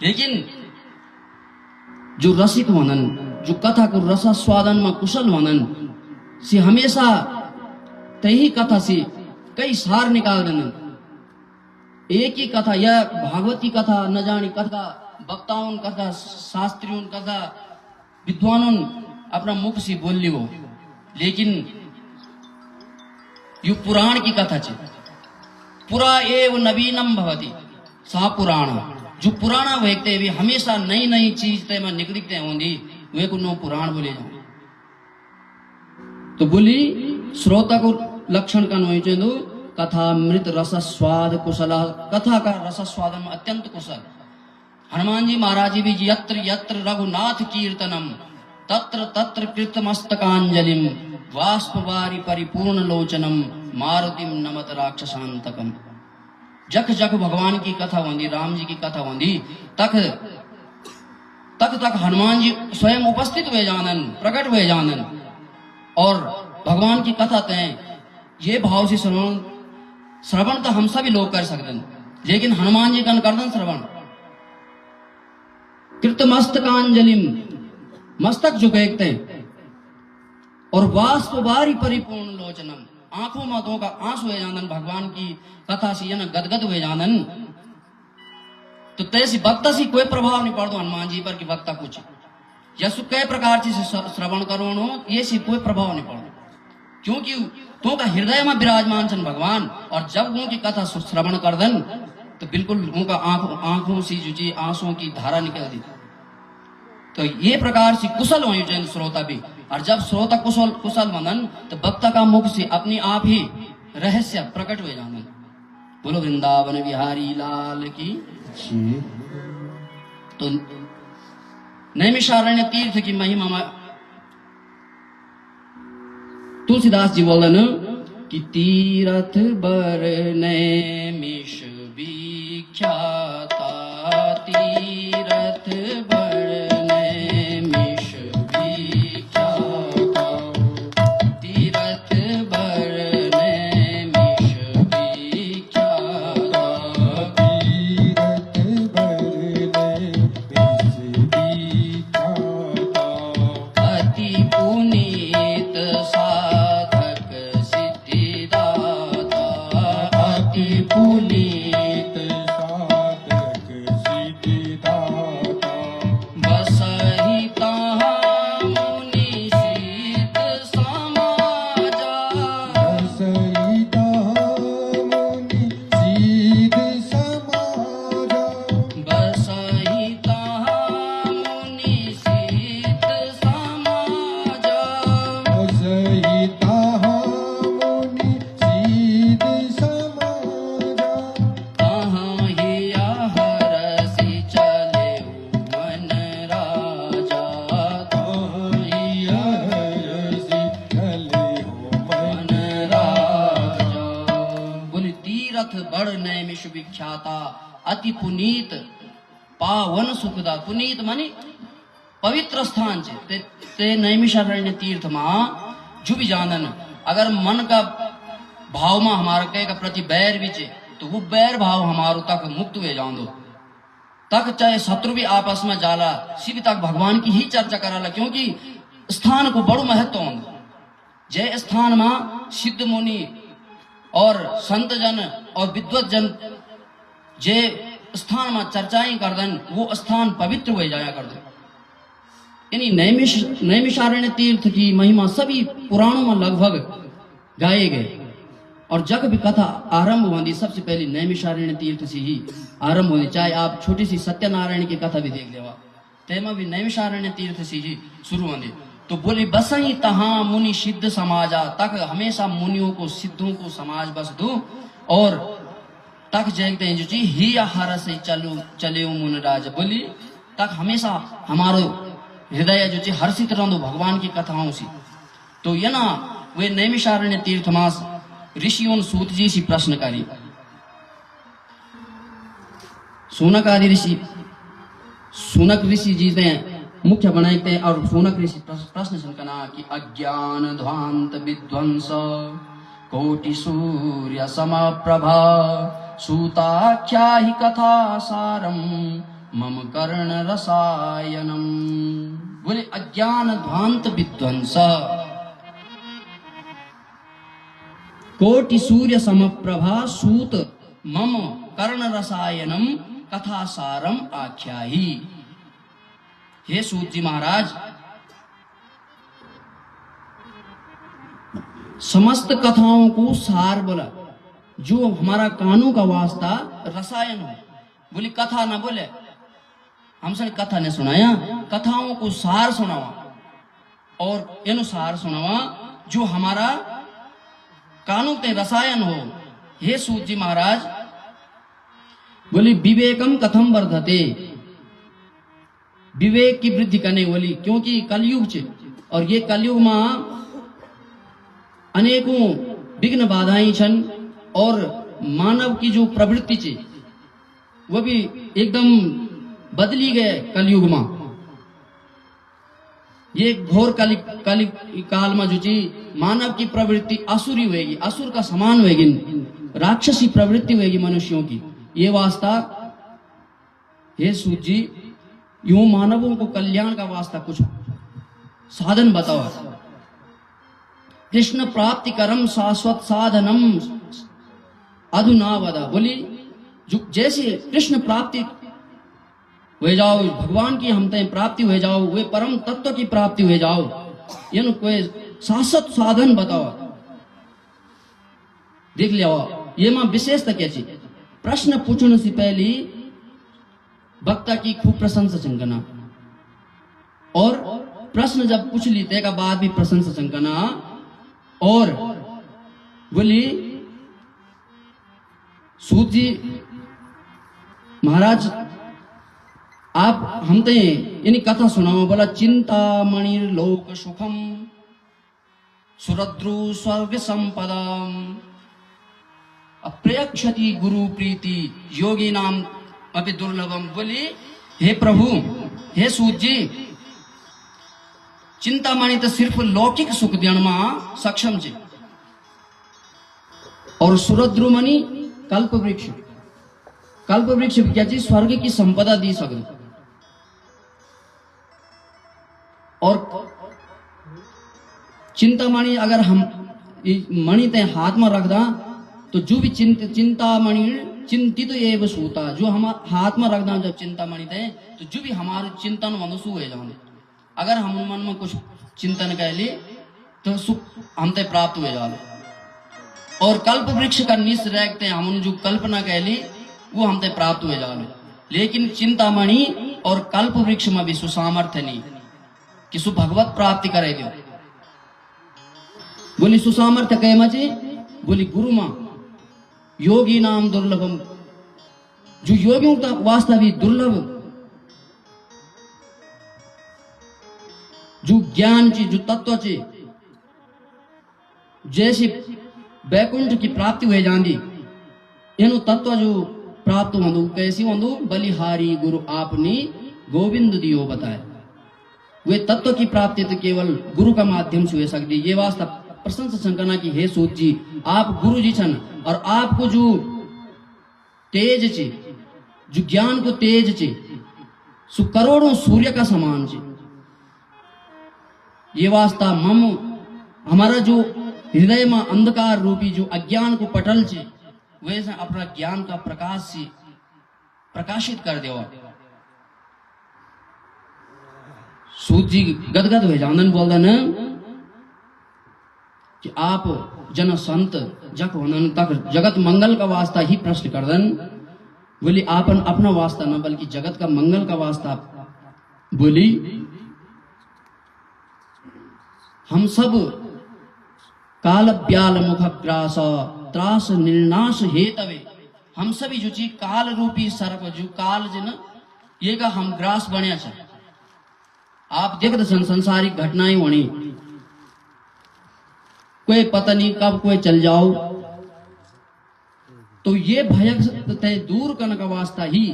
लेकिन जो रसिक होनन, जो कथा को रसास्वादन में कुशल होनन से हमेशा तही कथा से कई सार निकाल देना। एक ही कथा या भागवती कथा न जानी कथा वक्ताओं कथा शास्त्रियों कथा विद्वानों अपना मुख से बोल ली हो, लेकिन यु पुराण की कथा चे पुरा एव नवीनम भवति सा पुराण जो पुराना व्यक्ति भी हमेशा नई नई चीज ते में निकलते होंगी वे को नो पुराण बोले जाओ। तो बोली श्रोता को लक्षण का नो कथा मृत रस स्वाद कुशल, कथा का रस स्वाद में अत्यंत कुशल। हनुमान जी महाराज जी भी यत्र यत्र रघुनाथ कीर्तनम तत्र तत्र कृतमस्तकांजलिम वाष्पवारी परिपूर्ण लोचनम मारुतिम नमत राक्षसांतकम। जख जख भगवान की कथा होंदी, राम जी की कथा होंदी, तक तक तक हनुमान जी स्वयं उपस्थित हुए जानन, प्रकट हुए जानन। और भगवान की कथा तय ये भाव से श्रवण तो हम सभी लोग कर सकते हैं, लेकिन हनुमान जी कन करदन श्रवण। कृतमस्तकांजलिम, मस्तक झुकेते, और वाष्पवारी परिपूर्ण लोचनम, आंखों में तो का आंसू हुए जानन, भगवान की कथा से न गदगद हुए जानन। तो तैसी वक्ता से कोई प्रभाव नहीं पड़तो हनुमान जी पर कि वक्ता कुछ यसु कई प्रकार से श्रवण करो ये से कोई प्रभाव नहीं पड़तो, क्योंकि तो का हृदय में विराजमान छन भगवान। और जब उनकी कथा श्रवण कर दन तो बिल्कुल उनका आंखों से जो आंसुओं की धारा निकल दी। तो ये प्रकार से कुशल हो जैन श्रोता भी। और जब श्रोता कुशल बनन तो वक्ता का मुख से अपनी आप ही रहस्य प्रकट हुए जानन। बोलो वृंदावन बिहारी लाल की। तो नैमिषारण्य तीर्थ की महिमा में तुलसीदास जी बोलन कि तीरथ बर नैमिष विख्याता, तीरथ बर नैमिष विख्याता, तीरथ बर नैमिष विख्याता, तीरथ बरने विख्याता, अति पुनीत साधक सिद्धिदाता, अति पुनीत साधक सिद्धिदाता, बसहि तहाँ मुनि सिद्ध समाजा, रसयिता मुनि सिद्ध समाजा, बसहि तहाँ मुनि सिद्ध समाजा, रसयिता मुनि सिद्ध समाजा, तहाँ हिया हरसि चलेउ मन राजा, तहाँ हिया हरसि चले हो मन मन राजा। बोले तीरथ बड़ नैमिष विख्याता, अति पुनीत पावन सुखदा। पुनीत मानी पवित्र स्थान छे ते नैमिषारण्य तीर्थ में जो भी जानन। अगर मन का भाव में हमारा कहे का प्रति बैर भी छे तो वो बैर भाव हमारो तक मुक्त हुए जान दो। तक चाहे शत्रु भी आपस में जाला सिर्फ तक भगवान की ही चर्चा कराला, क्योंकि स्थान को बड़ो महत्व होंगे। जय स्थान में सिद्ध मुनि और संत जन और विद्वत जन जे स्थान में चर्चाएं कर दन वो स्थान पवित्र हो जाया कर दो। यानी नैमिषारण्य तीर्थ की महिमा सभी पुराणों में लगभग गाए गए। और जब भी कथा आरंभ होती सबसे पहले नैमिषारण्य तीर्थ से ही आरंभ होती। चाहे आप छोटी सी सत्यनारायण की कथा भी देख लेवा, तेमा भी नैमिषारण्य तीर्थ से ही शुरू होती। तो बोले बसही तहाँ मुनि सिद्ध समाजा, तक हमेशा मुनियों को सिद्धों को समाज बस दो। और तक देखते हैं जो चीज ही हर से चले मुन राज, बोली तक हमेशा हमारो हृदय जो चीज हर्षित रहो भगवान की कथाओं से। तो ये ना वे नैमिषारण्य तीर्थ मास ऋषियों सूत जी से प्रश्न करी। सूनक आदि ऋषि, सूनक ऋषि जी ने मुख्य बनाते और सूनक ऋषि प्रश्न कना कि अज्ञान ध्वांत विध्वंस कोटि सूर्य समप्रभा सूताख्या ही कथा सारम मम कर्ण रसायनम। बोले अज्ञान ध्वांत विध्वंस कोटि सूर्य समप्रभा सूत मम कर्ण रसायनम कथा सारम आख्याही। हे सूत जी महाराज, समस्त कथाओं को सार बोला, जो हमारा कानों का वास्ता रसायन हो। बोली कथा ना बोले, हमसे कथा ने सुनाया, कथाओं को सार सुनावा और अनुसार सुनावा जो हमारा कानों के रसायन हो हे सूत जी महाराज, बोली विवेकम कथम वर्धते, विवेक की वृद्धि करने बोली, क्योंकि कलयुग छे और ये कलयुग में अनेकों विघ्न बाधाएं छन और मानव की जो प्रवृत्ति छे वो भी एकदम बदली गए कलयुग में। ये घोर कलि काल में जो ची मानव की प्रवृत्ति असुरी होगी, असुर का समान होगी, राक्षसी प्रवृत्ति होगी मनुष्यों की। ये वास्ता हे सूत जी, यूं मानवों को कल्याण का वास्ता कुछ साधन बताओ। कृष्ण प्राप्ति करम शाश्वत साधनम अधुना वदा, बोली जो जैसे कृष्ण प्राप्ति हो जाओ, भगवान की हम तय प्राप्ति हो जाओ, वे परम तत्व की प्राप्ति हो जाओ, इन कोई शाश्वत साधन बताओ। देख लिया ये मां विशेषता क्या चीज, प्रश्न पूछने से पहले वक्ता की खूब प्रशंसा चंकना, और प्रश्न जब पूछ लेते का बाद भी प्रशंसा चंकना, और बोली सूत जी महाराज आप हम ते यानी कथा सुनाओ। बोला चिंतामणि लोक सुखम सुरद्रु स्वर्ग संपदाम अप्रयक्षति गुरु प्रीति योगी नाम अभी दुर्लभम। बोली हे प्रभु, हे सूत जी, चिंतामणि तो सिर्फ लौकिक सुख देने में सक्षम है, और सुरद्रुमणि कल्प वृक्ष, कल्प वृक्ष क्या चीज स्वर्ग की संपदा दी सकते, और चिंतामणि अगर हम मणि ते हाथ में रख दा तो जो भी चिंतामणि चिंतित एवं सूता, जो हम हाथ में रख दा जब चिंतामणि थे तो जो भी हमारे चिंतन मनुष्य हो जाने, अगर हम मन में कुछ चिंतन कर ली तो सुख हमते प्राप्त हो जाए। और कल्प वृक्ष का निश रखते हम जो कल्पना कह ली वो हमते प्राप्त हो जाए। लेकिन चिंतामणि और कल्प वृक्ष में भी सुसामर्थ्य नहीं कि सु भगवत प्राप्ति करे दो। बोली सुसामर्थ्य कह मचे, बोली गुरु मां योगी नाम दुर्लभम, जो योगियों का वास्ता भी दुर्लभ, जो ज्ञान ची जो तत्व ची जैसी वैकुंठ की प्राप्ति हो जाती, इन तत्व जो प्राप्त होंदु कैसी होंदु, बलिहारी गुरु आपने गोविंद दियो बताए। वे तत्व की प्राप्ति तो केवल गुरु का माध्यम से हो सकती। ये वास्ता प्रशंसा संकना की हे सूत जी, आप गुरु जी छन और आपको जो तेज चे, जो ज्ञान को तेज चे सु करोड़ों सूर्य का समान चे। ये वास्ता मम हमारा जो हृदय में अंधकार रूपी जो अज्ञान को पटल चे वैसे अपना ज्ञान का प्रकाश से प्रकाशित कर दो। सूत जी गदगद हो जानन बोलदा न कि आप जन संत जक होनन तक जगत मंगल का वास्ता ही प्रश्न कर दन। बोली आपन अपना वास्ता न बल्कि जगत का मंगल का वास्ता। बोली हम सब काल ब्याल मुख ग्रास त्रास निर्नाश हेतवे, हम सभी जो चीज काल रूपी सर्प जो काल जन ये का हम ग्रास बनिया छ। आप देखते संसारिक घटनाएं होनी, कोई पता नहीं कब कोई चल जाओ, तो ये भय तय दूर करने का वास्ता ही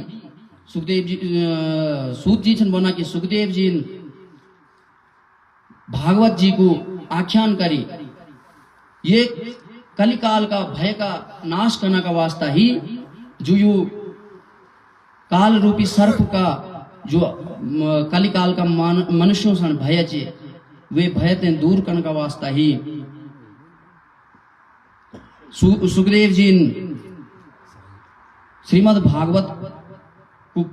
सुखदेव जी सूत जी छन बना कि सुखदेव जी भागवत जी को आख्यान करी। ये कलिकाल का भय का नाश करने का वास्ता ही जो यू काल रूपी सर्प का जो कलिकाल का मनुष्यों से भय चे वे भय ते दूर करने का वास्ता ही सुखदेव जी श्रीमद् भागवत को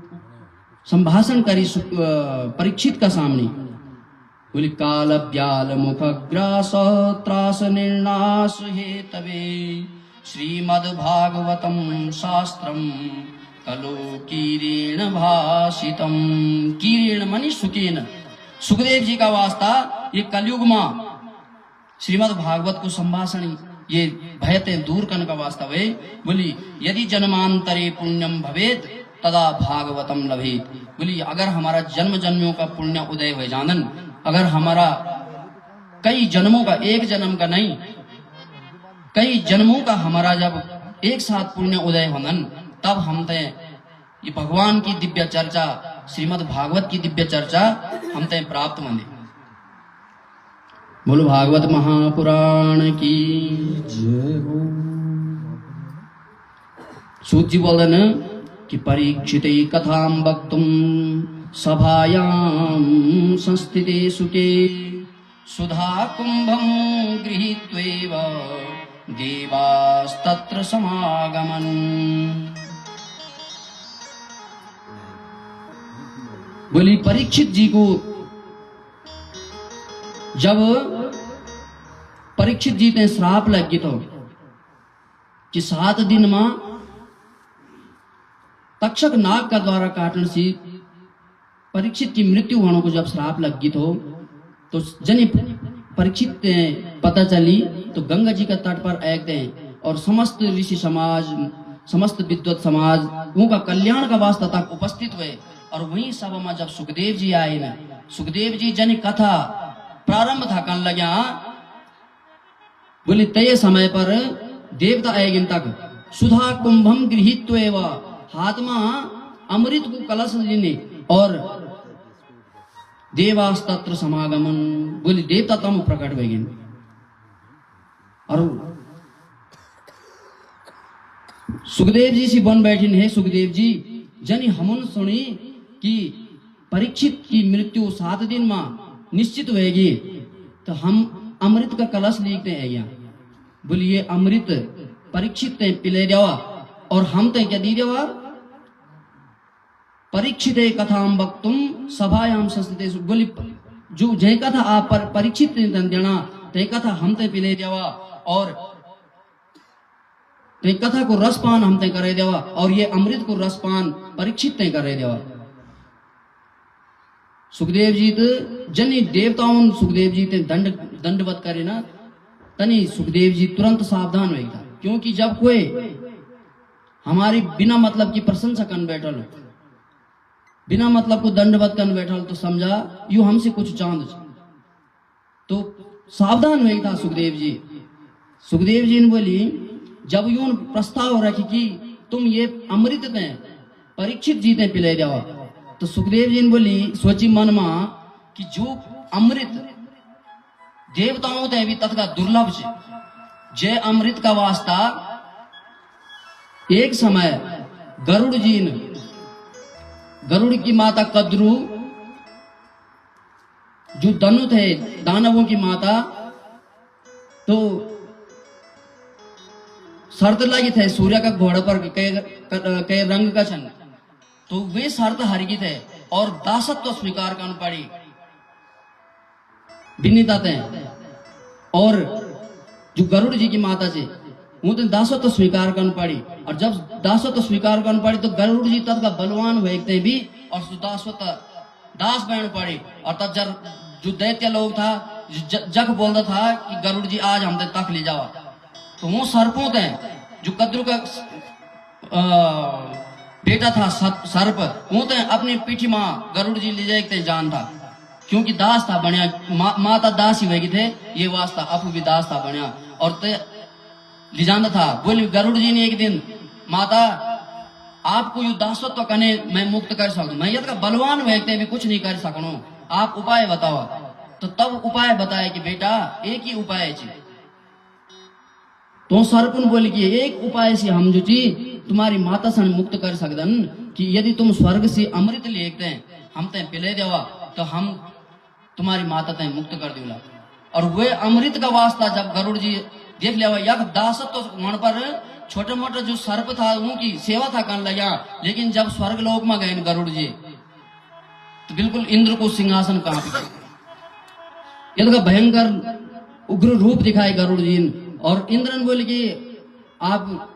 संभाषण करी परीक्षित का सामने। बोली काल ब्याल मुख ग्रास त्रास निर्नाश हेतवे श्रीमद् भागवतम शास्त्रम कलो कीरेण भाषितम। कीरेण मनी सुकेन, सुखदेव जी का वास्ता ये कलयुग में श्रीमद् भागवत को संभाषण ये भयते दूर करने का वास्ता है। बोली यदि जन्मांतरे पुण्यम भवेत तदा भागवतम लभेत। बोली अगर हमारा जन्म जन्मों का पुण्य उदय हो जानन, अगर हमारा कई जन्मों का, एक जन्म का नहीं कई जन्मों का हमारा जब एक साथ पुण्य उदय होनन, तब हम ते ये भगवान की दिव्य चर्चा, श्रीमद् भागवत की दिव्य चर्चा हम ते प्राप्त होंगे। बोलो भागवत महापुराण की जय हो। सूत जी बोल रहे कि परीक्षिते कथां वक्तुं सभायां संस्थिते सुखे सुधा कुंभं गृहीत्वैव देवास्तत्र समागमन्। बोली परीक्षित जी को जब परीक्षित जी ने श्राप लग गई तो कि 7 दिन में तक्षक नाग का द्वारा काटने से परीक्षित की मृत्यु होने को जब श्राप लग गई तो जनी परीक्षित पता चली तो गंगा जी का तट पर आते हैं और समस्त ऋषि समाज, समस्त विद्वत समाज उनका कल्याण का वास्ता तक उपस्थित हुए। और वहीं सभा में जब सुखदेव जी आए ना, सुखदेव जी जनी कथा प्रारंभ था करने लग्या। बोले तय समय पर देवता आएगिन तक सुधा कुंभम गृहीत्वैव, हाथ में अमृत को कलश लेने और देवास्तत्र समागमन। बोले देवता तम प्रकट होगिन और सुखदेव जी से बन बैठिन है। सुखदेव जी जनी हमन सुनी कि परीक्षित की मृत्यु 7 दिन में निश्चित होगी, तो हम अमृत का कलश लिखते हैं यहाँ। बोलिए अमृत परीक्षित ते पिले देवा और हम ते क्या दी देवा। परीक्षित कथां वक्तुं सभायां संस्थिते। बोली जो जय कथा आप परीक्षित देना ते कथा हम ते पिले देवा और ते कथा को रसपान हम ते करे देवा और ये अमृत को रसपान परीक्षित ते करे देवा। सुखदेव जी तो जनी देवताओं सुखदेव जी ते दंडवत करे ना, तनी सुखदेव जी तुरंत सावधान हो था। क्योंकि जब कोई हमारी बिना मतलब की प्रशंसा कर बैठल, बिना मतलब को दंडवत कर बैठल, तो समझा यू हमसे कुछ चांद। तो सावधान हो था सुखदेव जी। सुखदेव जी ने बोली जब यूं प्रस्ताव रखी कि तुम ये अमृत दें परीक्षित जी ते पिले जाओ, तो सुखदेव जी ने बोली सोची मन में कि जो अमृत देवताओं ते भी तत्का दुर्लभ है, जय अमृत का वास्ता एक समय गरुड़ जी ने, गरुड़ की माता कद्रू जो दनु थे दानवों की माता, तो शर्त लगी थे सूर्य का घोड़े पर कई रंग का छन, तो वे शर्त हार गई थे और दासत्व स्वीकार करनी पड़ी विनीता थे। और जो गरुड़ जी की माता से वो तो दासत्व स्वीकार करनी पड़ी, और जब दासत्व स्वीकार करनी पड़ी तो गरुड़ जी तब का बलवान हुए भी और दासत्व दास बहन पड़ी। और तब जब जो दैत्य लोग था जग बोलता था कि गरुड़ जी आज हम तक ले जाओ, तो वो सर्पों थे जो कद्रू का बेटा था सर्प, वो तो अपनी पीठी माँ गरुड़ जी ले जाए जान था, क्योंकि दास था बढ़िया। माता दास ही होगी थे ये वास्ता अपू भी दास था बढ़िया और ते ले जाना था। बोली गरुड़ जी ने एक दिन माता आपको यू दासत्व कने मैं मुक्त कर सकूं, मैं यद का बलवान व्यक्ति भी कुछ नहीं कर सकूं, आप उपाय बताओ। तो तब उपाय बताए कि बेटा एक ही उपाय है। तो सर्पन बोले कि एक उपाय से हम जो ची तुम्हारी माता से मुक्त कर सकदन कि यदि तुम स्वर्ग से अमृत लेते हैं हम ते पिले देवा तो हम तुम्हारी माता ते मुक्त कर दूला। और वे अमृत का वास्ता जब गरुड़ जी देख लिया यक दासत्व तो वहां पर छोटे मोटे जो सर्प था उनकी सेवा था करने लगा, लेकिन जब स्वर्ग लोक में गए गरुड़ जी तो बिल्कुल इंद्र को सिंहासन कांप गया। यद का भयंकर उग्र रूप दिखाए गरुड़ जी और इंद्रन बोले कि आप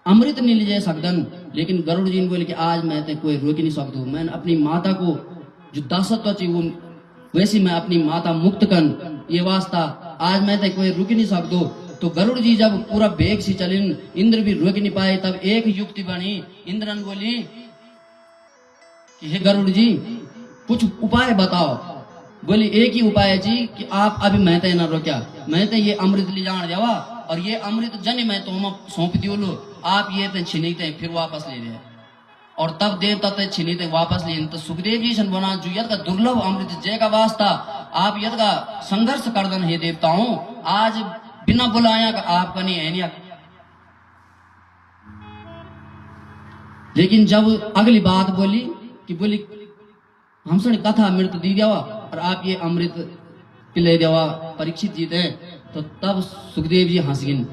अमृत नहीं ले जा सकदन, लेकिन गरुड़ जी ने बोले कि आज मैं ते कोई रोक नहीं सकता, मैं अपनी माता को जो दासत्व चाहिए वैसी मैं अपनी माता मुक्त कर ये वास्ता आज मैं ते कोई रुक नहीं सकता। तो गरुड़ जी जब पूरा बेग से चले, इंद्र भी रोक नहीं पाए, तब एक युक्ति बनी। इंद्र ने बोली कि हे गरुड़ जी कुछ उपाय बताओ। बोली एक ही उपाय है जी कि आप अभी मैं ते ना रोक्या, मैं ते ये अमृत ले जान जावा और ये अमृत जन मैं तो सौंप दियो लो, आप ये ते छिनीते फिर वापस ले ले। और तब देवता ते छिनीते वापस ले। तो सुखदेव जी सन बना जो यद का दुर्लभ अमृत जय का वास्ता आप यद का संघर्ष कर दन हे देवताओं, आज बिना बुलाया का आपका नहीं है नहीं। लेकिन जब अगली बात बोली कि बोली हमसे कथा अमृत दी देवा और आप ये अमृत पिले देवा परीक्षित जीते, तो तब सुखदेव जी हंस गिन।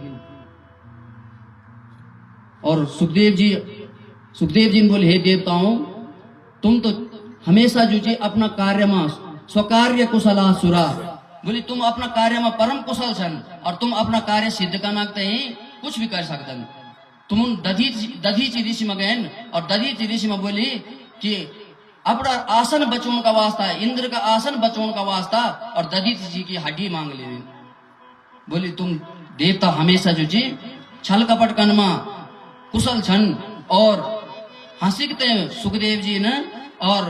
और सुखदेव जी ने बोले हे देवताओं, तुम तो हमेशा जो जी अपना कार्य में स्वकार्य कुशला सुरा। बोली तुम अपना कार्य में परम कुशल छन और तुम अपना कार्य सिद्ध करना ही कुछ भी कर सकते। तुम दधीची ऋषि में गए और दधीची ऋषि में बोली कि अपना आसन बचों का वास्ता, इंद्र का आसन बचों का वास्ता, और दधीची जी की हड्डी मांग ले। बोली तुम देवता हमेशा जो जी छल कपट कनमा कुशल छन और हंसिकते सुखदेव जी ने, और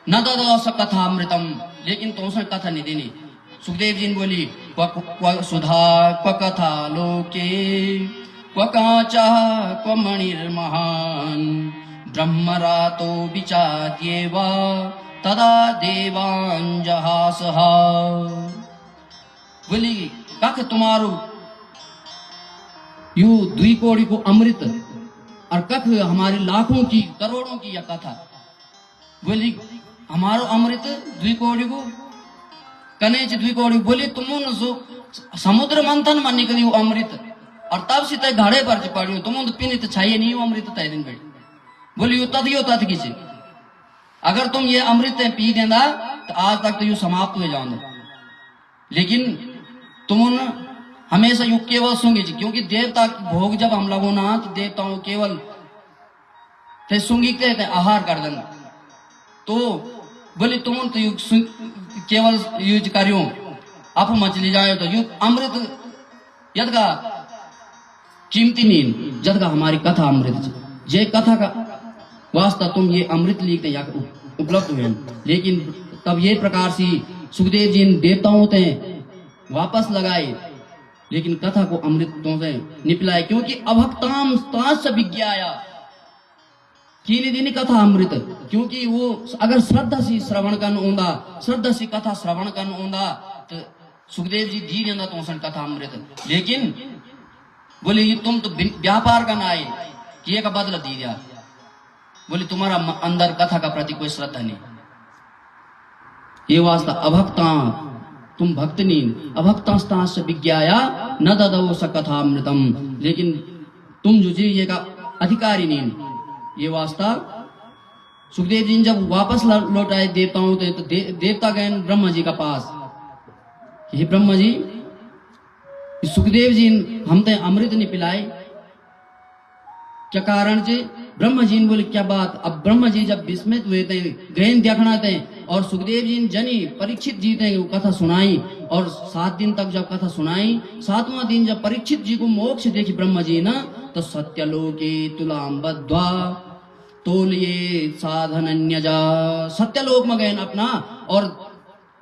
न ददो स कथा अमृतम, लेकिन तुमसे कथा नहीं देनी। सुखदेव जी ने बोली क्व सुधा क्व कथा लोके क्व काचा क्व मणिर्महान ब्रह्मरातो विचात्येव तदा देवांजहासहा। बोली कख तुम्हारो यू द्विकोड़ी को अमृत और कख हमारे लाखों की करोड़ों की यह कथा। बोली हमारो अमृत द्विकोड़ी को कनेच द्विकोड़ी। बोली तुम समुद्र मंथन में निकली अमृत और तब से तय घाड़े पर पड़ी तुम तो पीने तो चाहिए नहीं अमृत तय दिन बैठ। बोली यू तथ किसे, अगर तुम ये अमृत पी देना तो आज तक तो यू समाप्त हो जाओ। लेकिन तुम हमेशा यू केवल सुंगी, क्योंकि देवता भोग जब हम लगो ना तो देवताओं केवल थे सुंगी के आहार कर देना। तो बोली तुम तो यू केवल यूज करियो आप मछली जाए तो यू अमृत यद का कीमती नहीं, जद का हमारी कथा अमृत जे कथा का वास्ता तुम ये अमृत लिखते या उपलब्ध हुए। लेकिन तब ये प्रकार से सुखदेव जी देवताओं ते वापस लगाए, लेकिन कथा को अमृतों से निपलाए, क्योंकि अभक्ताम ताश विज्ञाया कीनी दिन कथा अमृत। क्योंकि वो अगर श्रद्धा से श्रवण करना होंदा, श्रद्धा से कथा श्रवण करना होंदा तो सुखदेव जी दी देंदा तो कथा अमृत। लेकिन बोले ये तुम तो व्यापार करना आए किए का बदला दी दिया। बोले तुम्हारा अंदर कथा का प्रति कोई श्रद्धा नहीं, ये वास्ता अभक्ता तुम भक्त नहीं, अभक्ता विज्ञाया न ददो स कथा अमृतम। लेकिन तुम जो जी ये का अधिकारी नहीं, ये वास्ता सुखदेव जी जब वापस लौट आए देवताओं तो देवता गए ब्रह्मा जी का पास। हे ब्रह्मा जी, सुखदेव जी हम ते अमृत नहीं पिलाए, क्या कारण से? ब्रह्मा जी ने बोले क्या बात? अब ब्रह्मा जी जब विस्मित हुए थे, गहन देखना थे, और सुखदेव जी ने जनी परीक्षित जी थे वो कथा सुनाई, और 7 दिन तक जब कथा सुनाई, 7वां दिन जब परीक्षित जी को मोक्ष देखी ब्रह्मा जी ना, तो सत्यलोके तुलाम बद्ध्वा तोलिए साधन अन्यजा। सत्यलोक में गए अपना, और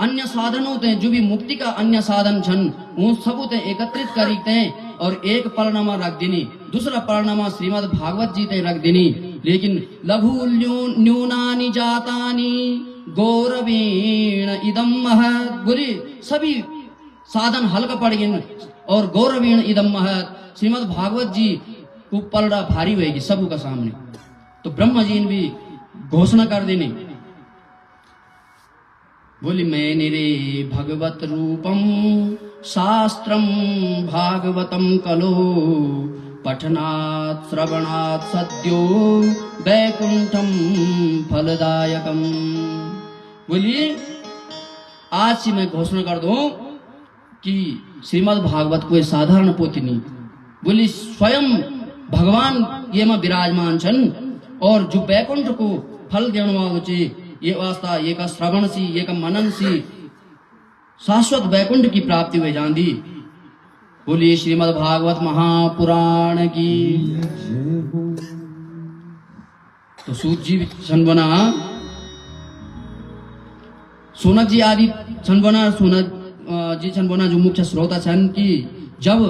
अन्य साधनों ते जो भी मुक्ति का अन्य साधन छन वो सब ते एकत्रित करीते हैं, और एक परिणामा रख देनी, दूसरा परिणामा श्रीमद् भागवत जी ते रख देनी। लेकिन लघु न्यूनानि जातानि गौरवीण इदम महत्। बोली सभी साधन हल्का पड़ गए और गौरवीण इदम महत्, श्रीमद् भागवत जी को पलड़ा भारी होगी सबू का सामने। तो ब्रह्मा जी ने भी घोषणा कर देनी, बोली मैं निरे भगवत रूपम शास्त्रम भागवतम कलो पठनात् श्रवणात् सद्यो वैकुंठम फलदायकम। बोलिए आज से मैं घोषणा कर दूं कि श्रीमद् भागवत कोई साधारण पोथी नहीं। बोली स्वयं भगवान ये में विराजमान छन, और जो वैकुंठ को फल देने वालों चे ये वास्ता ये का श्रवण सी ये का मनन सी शाश्वत वैकुंठ की प्राप्ति हुई जान दी। बोलिए श्रीमद् भागवत महापुराण की। जय हो। तो सूत जी छन बना, सोनक जी आदि छन बना, सोनक जी छन बना जो मुख्य श्रोता छन कि जब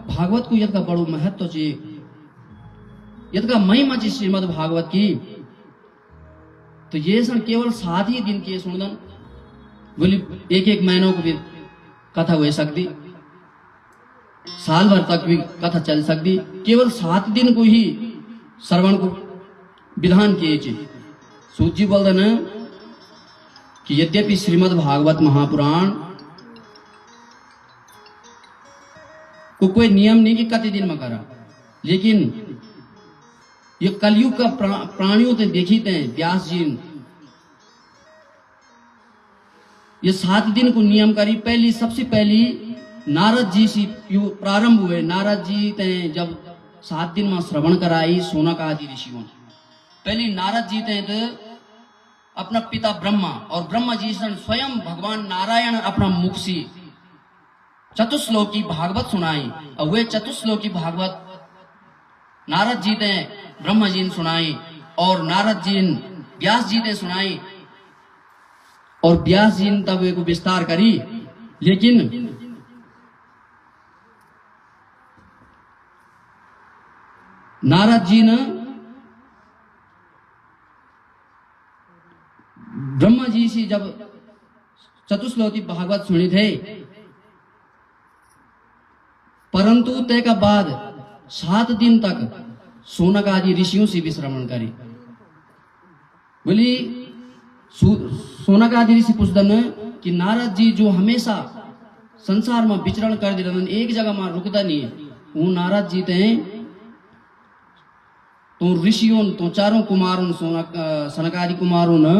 भागवत को यद का बड़ो महत्व चे, यद का महिमा चे श्रीमद् भागवत की, तो ये सन केवल 7 ही दिन के सुनदन। बोली एक एक महीनों को भी कथा हो सकती, साल भर तक भी कथा चल सकती, केवल 7 दिन को ही श्रवण को विधान किए चे। सूत जी बोल देना कि यद्यपि श्रीमद् भागवत महापुराण को कोई नियम नहीं कि कति दिन में करा, लेकिन ये कलयुग का प्राणियों ते देखी थे व्यास जी ये 7 दिन को नियम करी। पहली सबसे पहली नारद जी से प्रारंभ हुए। नारद जी ते जब 7 दिन में श्रवण कराई सोनक आदि ऋषियों, पहली नारद जी ते तो अपना पिता ब्रह्मा और ब्रह्मा जी से स्वयं भगवान नारायण अपना मुख से चतुश्लोकी भागवत सुनाई, और वे चतुश्लोकी भागवत नारद जी ने ब्रह्मा जी ने सुनाई और नारद जी ने व्यास जी ने सुनाई, और व्यास जी ने तब को विस्तार करी। लेकिन नारद जी ने ब्रह्मा जी से जब चतुश्लोकी भागवत सुनी थे, परंतु तय का बाद 7 दिन तक सोनक आदि ऋषियों से भी श्रवण करी। बोली सोनक आदि ऋषि पूछदन कि नारद जी जो हमेशा संसार में विचरण कर दे रहे, एक जगह में रुकता नहीं है, वो नारद जी ते तो ऋषियों तो चारों कुमारों सनक आदि कुमारों ने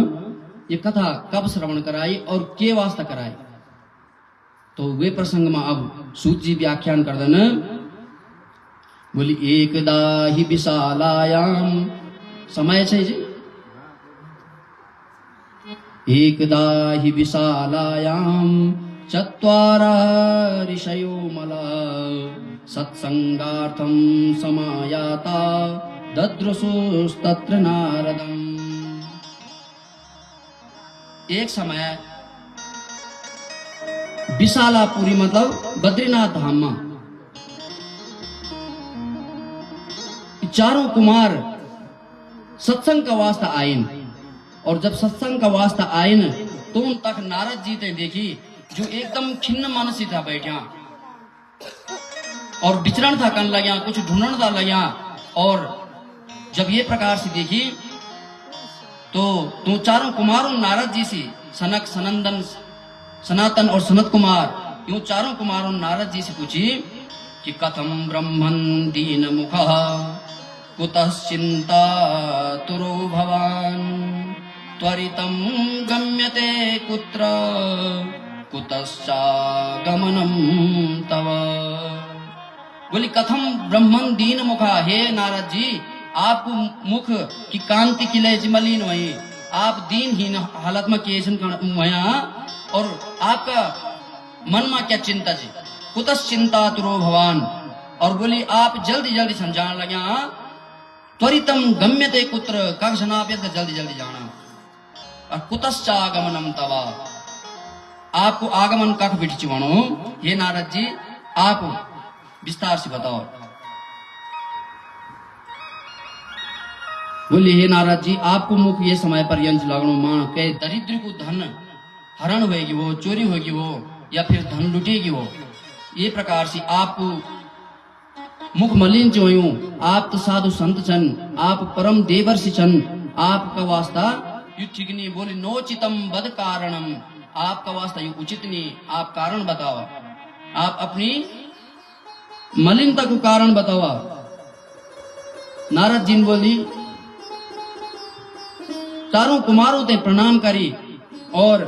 ये कथा कब श्रवण कराई और के वास्ता कराई। तो वे प्रसंग में अब सूत जी व्याख्यान कर देना। बोली एकदा ही विशालायाम समय छे जी, एकदा ही विशालायाम चत्वारा ऋषयो मला सत्संगार्थम समायाता दद्रुसुस्तत्र नारदम। एक समय विशालापुरी मतलब बद्रीनाथ धाम में चारों कुमार सत्संग का वास्ता आयन, और जब सत्संग का वास्ता आयन तो उन तक नारद जी ने देखी जो एकदम खिन्न मानसी था बैठा और विचरण था करने लगा, कुछ ढूंढने था लगा। और जब ये प्रकार से देखी तो चारों कुमारों नारद जी से सनक सनंदन सनातन और सनत कुमार यूं चारों कुमारों नारद जी से पूछी कि कथम ब्रह्मन दीन मुखः कुतश्चिंता तुरो भवान त्वरितं गम्यते कुत्र कुतश्चागमनं तव। बोली कथम ब्रह्मन दीन मुखा, हे नारद जी आपको मुख की कांति की लय मलिन हुई, आप दीनहीन हालत में केसन हुआ, और आपका मन में क्या चिंता जी, कुतस चिंता तुरो भवान। और बोली आप जल्दी जल्दी समझाने लगे, त्वरितम गम्यते कुत्र कक्षनाप्य जल्दी जल्दी जाना, और कुतश्चागमनम तवा आपको आगमन कख बिठिचवानो। हे नारद जी आप विस्तार से बताओ। बोले हे नारद जी आपको मुख ये समय पर यंज लगनो मां के दरिद्र को धन हरण होगी वो, चोरी होगी वो, या फिर धन लुटेगी वो, ये प्रकार से आपको मुख मलिन चोयूं। आप तो साधु संत छन, आप परम देवर्षि छन, आपका वास्ता यु ठीक नहीं। बोले नोचितम बद कारणम, आपका वास्ता यु उचित नहीं, आप कारण बताओ, आप अपनी मलिनता को कारण बताओ। नारद जी ने बोली चारों कुमारों ते प्रणाम करी और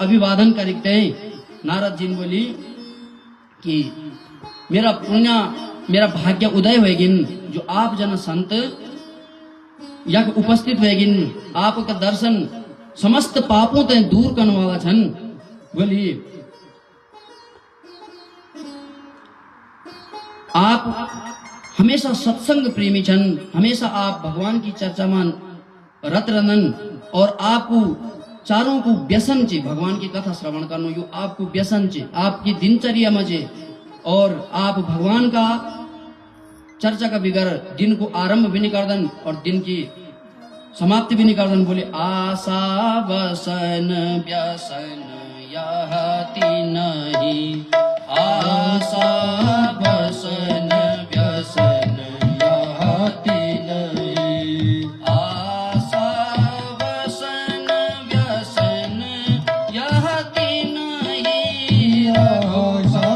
अभिवादन करते हैं। नारद जी ने बोली कि मेरा पुण्य मेरा भाग्य उदय होगिन जो आप जन संत या उपस्थित होगिन, आपका दर्शन समस्त पापों ते दूर करने वाला छन। बोली आप हमेशा सत्संग प्रेमी छन, हमेशा आप भगवान की चर्चा में रत रहन और आपको चारों को व्यसन चे भगवान की कथा श्रवण करनो, यो आपको व्यसन चे आपकी दिनचर्या में चे, और आप भगवान का चर्चा का बिगर दिन को आरंभ भी नहीं करदन और दिन की समाप्ति भी नहीं करदन। बोले आशा वसन व्यसन यहति नहीं, आशा वसन व्यसन यहति नहीं, आशा वसन व्यसन यहति नहीं, आशा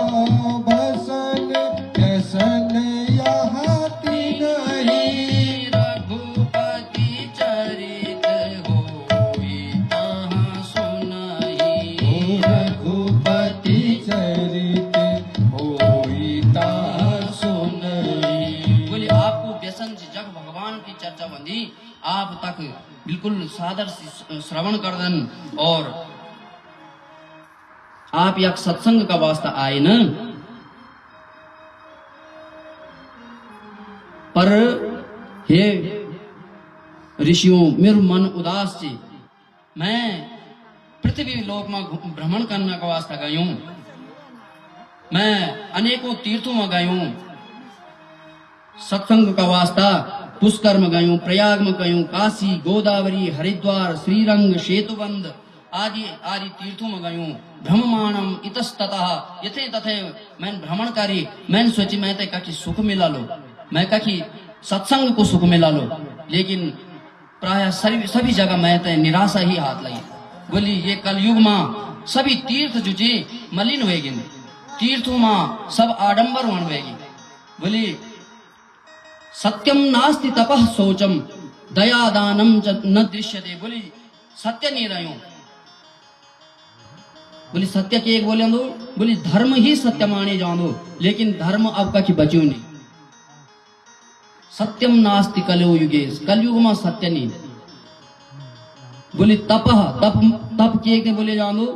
वसन व्यसन यहति नहीं, रघुपति चरित होई तहाँ सुनहि, रघुपति चरित होई ताहा सुनहि। बोले आपको व्यसन से जब भगवान की चर्चा बंदी आप तक बिल्कुल सादर से श्रवण कर दन और आप एक सत्संग का वास्ता आए न, पर हे ऋषियों मेरु मन उदास छे, मैं पृथ्वी लोक में भ्रमण करने का वास्ता गयूं, मैं अनेकों तीर्थों में गयूं, सत्संग का वास्ता पुष्कर में गयूं, प्रयाग में गयूं, काशी गोदावरी हरिद्वार श्रीरंग सेतुबंध आदि आदि तीर्थों में गयूं, भ्रममाणम इतस्ततः यथे तथे मैं भ्रमण करी, मैं सोची मैं ते कखी सुख मिला लो, मैं कखी सत्संग को सुख मिला लो, लेकिन प्राय सभी जगह मैं ते निराशा ही हाथ लगी। बोली ये कलयुग में सभी तीर्थ जुची मलिन होएगी, तीर्थों में सब आडंबर होगी। बोली सत्यम नास्ति तपः शौचम दया दानम च न दृश्यते, बोली सत्य नहीं रहो, बोली सत्य के एक बोले दो, बोली धर्म ही सत्य माने जान दो, लेकिन धर्म अब का की बच्यो नहीं। सत्यम नास्ति कलयुग युगेश, कलयुग में सत्य नहीं। बोली तपः तप के बोले जान दो,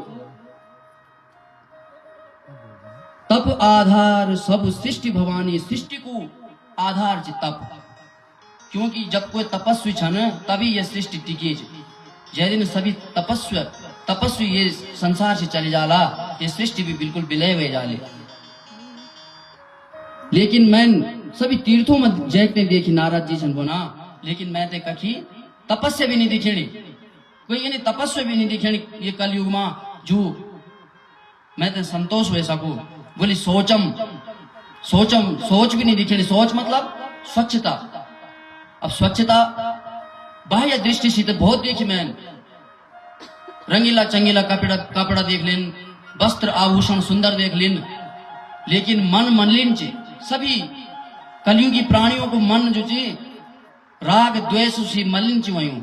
तप आधार सब सृष्टि भवानी, सृष्टि को आधार चे तप, क्योंकि जब कोई तपस्वी छन तभी ये सृष्टि टिकी। जय दिन सभी तपस्वी ये संसार से चले जाला, ये सृष्टि भी बिल्कुल विलय हुए जाले। लेकिन मैं सभी तीर्थों में जैकते देखी नारद जी छन बोना, लेकिन मैं ते कखी तपस्या भी नहीं दिखेणी, कोई ये तपस्या भी नहीं दिखेणी ये कलयुग में जो मैं ते संतोष हो सकूं। बोली सोचम सोच भी नहीं दिखेणी, सोच मतलब स्वच्छता। अब स्वच्छता बाह्य दृष्टि से तो बहुत देखी मैं, रंगीला चंगीला कपड़ा देख लेन, वस्त्र आभूषण सुंदर देख लेन, लेकिन मन मलिन चे। सभी कलयुगी प्राणियों को मन जो चे राग द्वेष से मलिन चे वयूं।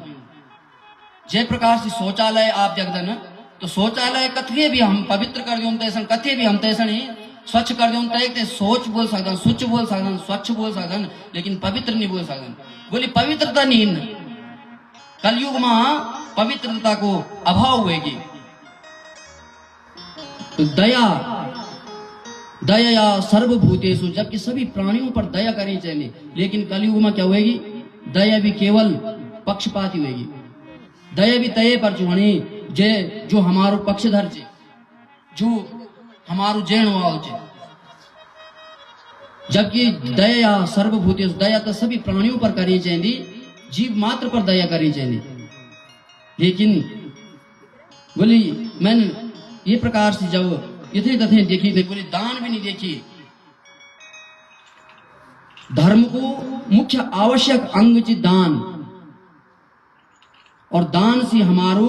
जय प्रकार से शौचालय आप देखते न, तो शौचालय कथे भी हम पवित्र कर दूं तैसन, कथे भी हम तैसन ही स्वच्छ कर दूं तैसे सोच बोल सकते, स्वच्छ बोल सकते, स्वच्छ बोल सकते, लेकिन पवित्र नहीं बोल सकते। बोली पवित्रता नहीं, कलयुग में पवित्रता को अभाव होगी। तो दया सर्वभूतेषु, जबकि सभी प्राणियों पर दया करनी चाहिए, लेकिन कलयुग में क्या होगी, दया भी केवल पक्षपाती होगी। दया भी तय पर चुहनी जे जो हमारो पक्षधर चे, जो हमारो जैन वाल चे, जबकि दया सर्वभूतेषु, दया तो सभी प्राणियों पर करनी चाहिए, जीव मात्र पर दया करनी चाहिए। लेकिन बोली मैंने ये प्रकार से जब इतने तथे देखी नहीं, बोली दान भी नहीं देखी। धर्म को मुख्य आवश्यक अंग ची दान, और दान से हमारो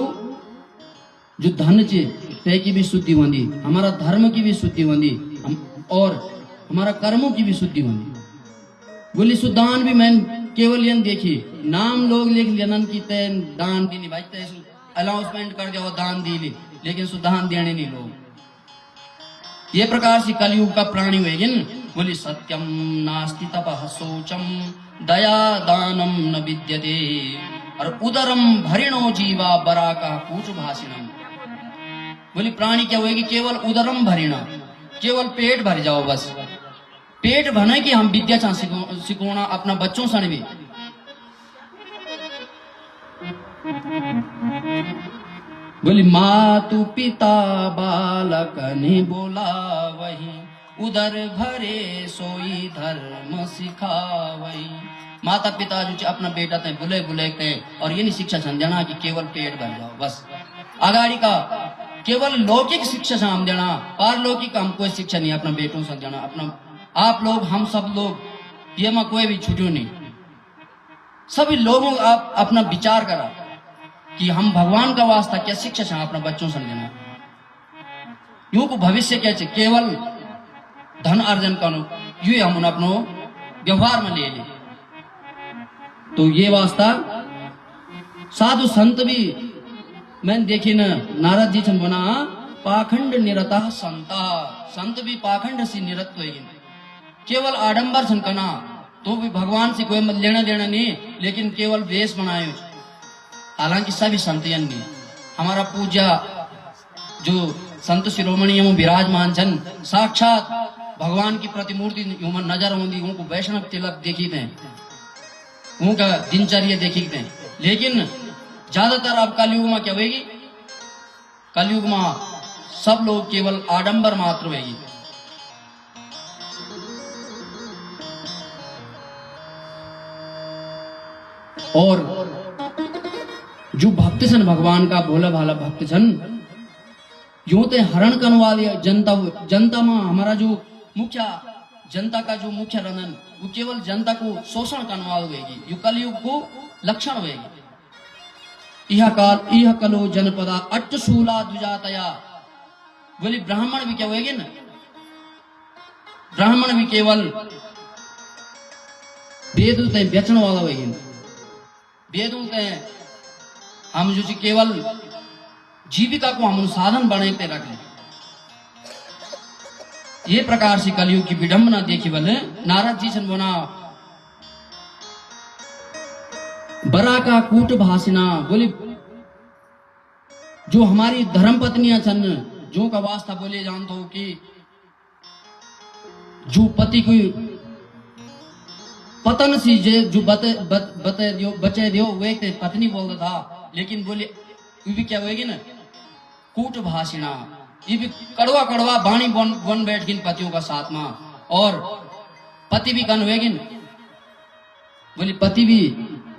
जो धन चे तय की भी शुद्धि होंगी, हमारा धर्म की भी शुद्धि होंगी, और हमारा कर्मों की भी शुद्धि होंगी। बोली सुदान भी मैं केवल यन देखी, नाम लोग लिख लेनन की तय दान दी नहीं भाई, तय अनाउंसमेंट कर दिया दान दी ली, लेकिन सुदान देने नहीं लोग। ये प्रकार से कलयुग का प्राणी हुएगी। बोली सत्यम नास्ति तपः शौचम दया दानम न विद्यते, और उदरम भरिणो जीवा बरा का पूछ भाषिणम। बोली प्राणी क्या होएगी, केवल उदरम भरिणा, केवल पेट भर जाओ बस, पेट भरने की हम विद्या चा सिकोना अपना बच्चों सन भी। बोली मातु पिता बालक ने बोला वही, उधर भरे सोई धर्म सिखावई। माता पिता जो अपना बेटा ते बुले बुले ते और ये नहीं शिक्षा छन देना कि केवल पेट भर जाओ बस। अगाड़ी का केवल लौकिक शिक्षा हम देना, पारलौकिक हम कोई शिक्षा नहीं अपना बेटों से देना। अपना आप लोग हम सब लोग ये में कोई भी छुट्टी नहीं। सभी लोगों आप अपना विचार करा कि हम भगवान का वास्ता क्या शिक्षा है अपना बच्चों से लेना। यूं को भविष्य क्या चाहिए केवल धन अर्जन करो, ये हम अपनो व्यवहार में ले ले। तो ये वास्ता साधु संत भी मैंने देखी न, नारद जी छन बना पाखंड निरता संता। संत भी पाखंड से निरत होगी, केवल आडंबर छन कना, तो भी भगवान से कोई लेना देना नहीं, लेकिन केवल वेश बनाए। हालांकि सभी संतयन नहीं। हमारा पूजा जो संत शिरोमणि विराजमान छन, साक्षात भगवान की प्रतिमूर्ति नजर होंगी, उनको वैष्णव तिलक देखी थे, उनका दिनचर्या देखी थे। लेकिन ज्यादातर अब कलयुग में क्या होगी, कलयुग में सब लोग केवल आडंबर मात्र होगी। और जो भक्त छन भगवान का भोला भाला भक्त छन, यूं ते हरण करने वाले जनता में हमारा जो मुख्य जनता का जो मुख्य रंधन वो केवल जनता को शोषण करने वाला होगी। यु कलयुग को लक्षण होगी। यह कलो जनपदा अट्टशूला दुजातया। बोली ब्राह्मण भी क्या होगी ना, ब्राह्मण भी केवल वेद बेचने वाला होगी। वेद हम जो केवल जीविका को हम साधन बनाते रख ले। ये प्रकार से कलयुग की विडंबना देखी बल नारद जी सन बोना बरा का कूट भाषिना। बोली जो हमारी धर्म पत्नियां छन, जो का वास्ता बोले जानते हो कि जो पति को पतन सी जो बचे दियो वे पत्नी बोलता था, लेकिन बोले ये भी क्या होगी ना कूट भाषिणा। ये भी कड़वा कड़वा बाणी बन बैठ गिन पतियों का साथ में, और पति भी कन होगी न। बोले पति भी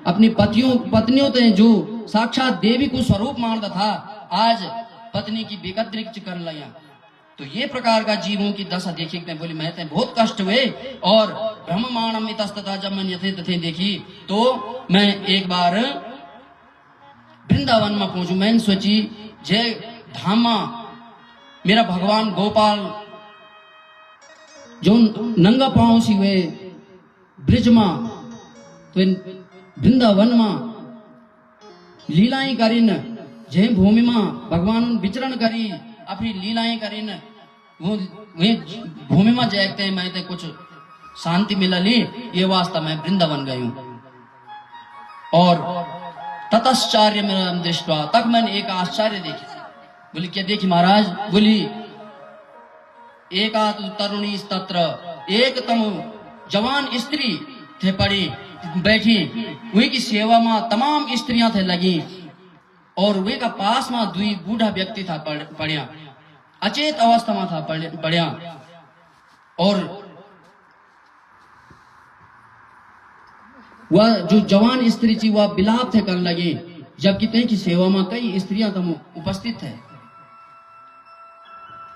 अपनी पत्नियों ते जो साक्षात देवी को स्वरूप मानता था, आज पत्नी की बेकदृष्टि कर लिया। तो ये प्रकार का जीवों की दशा देखी। बोली मैं ते बहुत कष्ट हुए, और ब्रह्मांडम इतस्तता जब मैंने यथे तथे देखी तो मैं एक बार वृंदावन में पहुंचू। मैंने सोची जय धामा मेरा भगवान गोपाल जो नंगा पांव सी हुए ब्रिज में, तो वृंदावन में लीलाएं करीन, जय भूमि में भगवान विचरण करी, अपनी लीलाएं करीन, वो भूमि में जाते मैं ते कुछ शांति मिला ली। ये वास्ता मैं वृंदावन गई हूं। और ततश्चर्य मेरा दृष्टवा, तक मैंने एक आश्चर्य देखी। बोली क्या देखी महाराज? बोली एक तरुणी तत्र एक तम जवान स्त्री थे पड़ी बैठी, वही की सेवा में तमाम स्त्रियां थे लगी, और वे का पास में दुई बूढ़ा व्यक्ति था पड़िया, अचेत अवस्था में था पड़िया। और वह जो जवान स्त्री थी वह बिलाप थे करने लगी, जबकि तय की सेवा में कई स्त्रियां तम उपस्थित थे।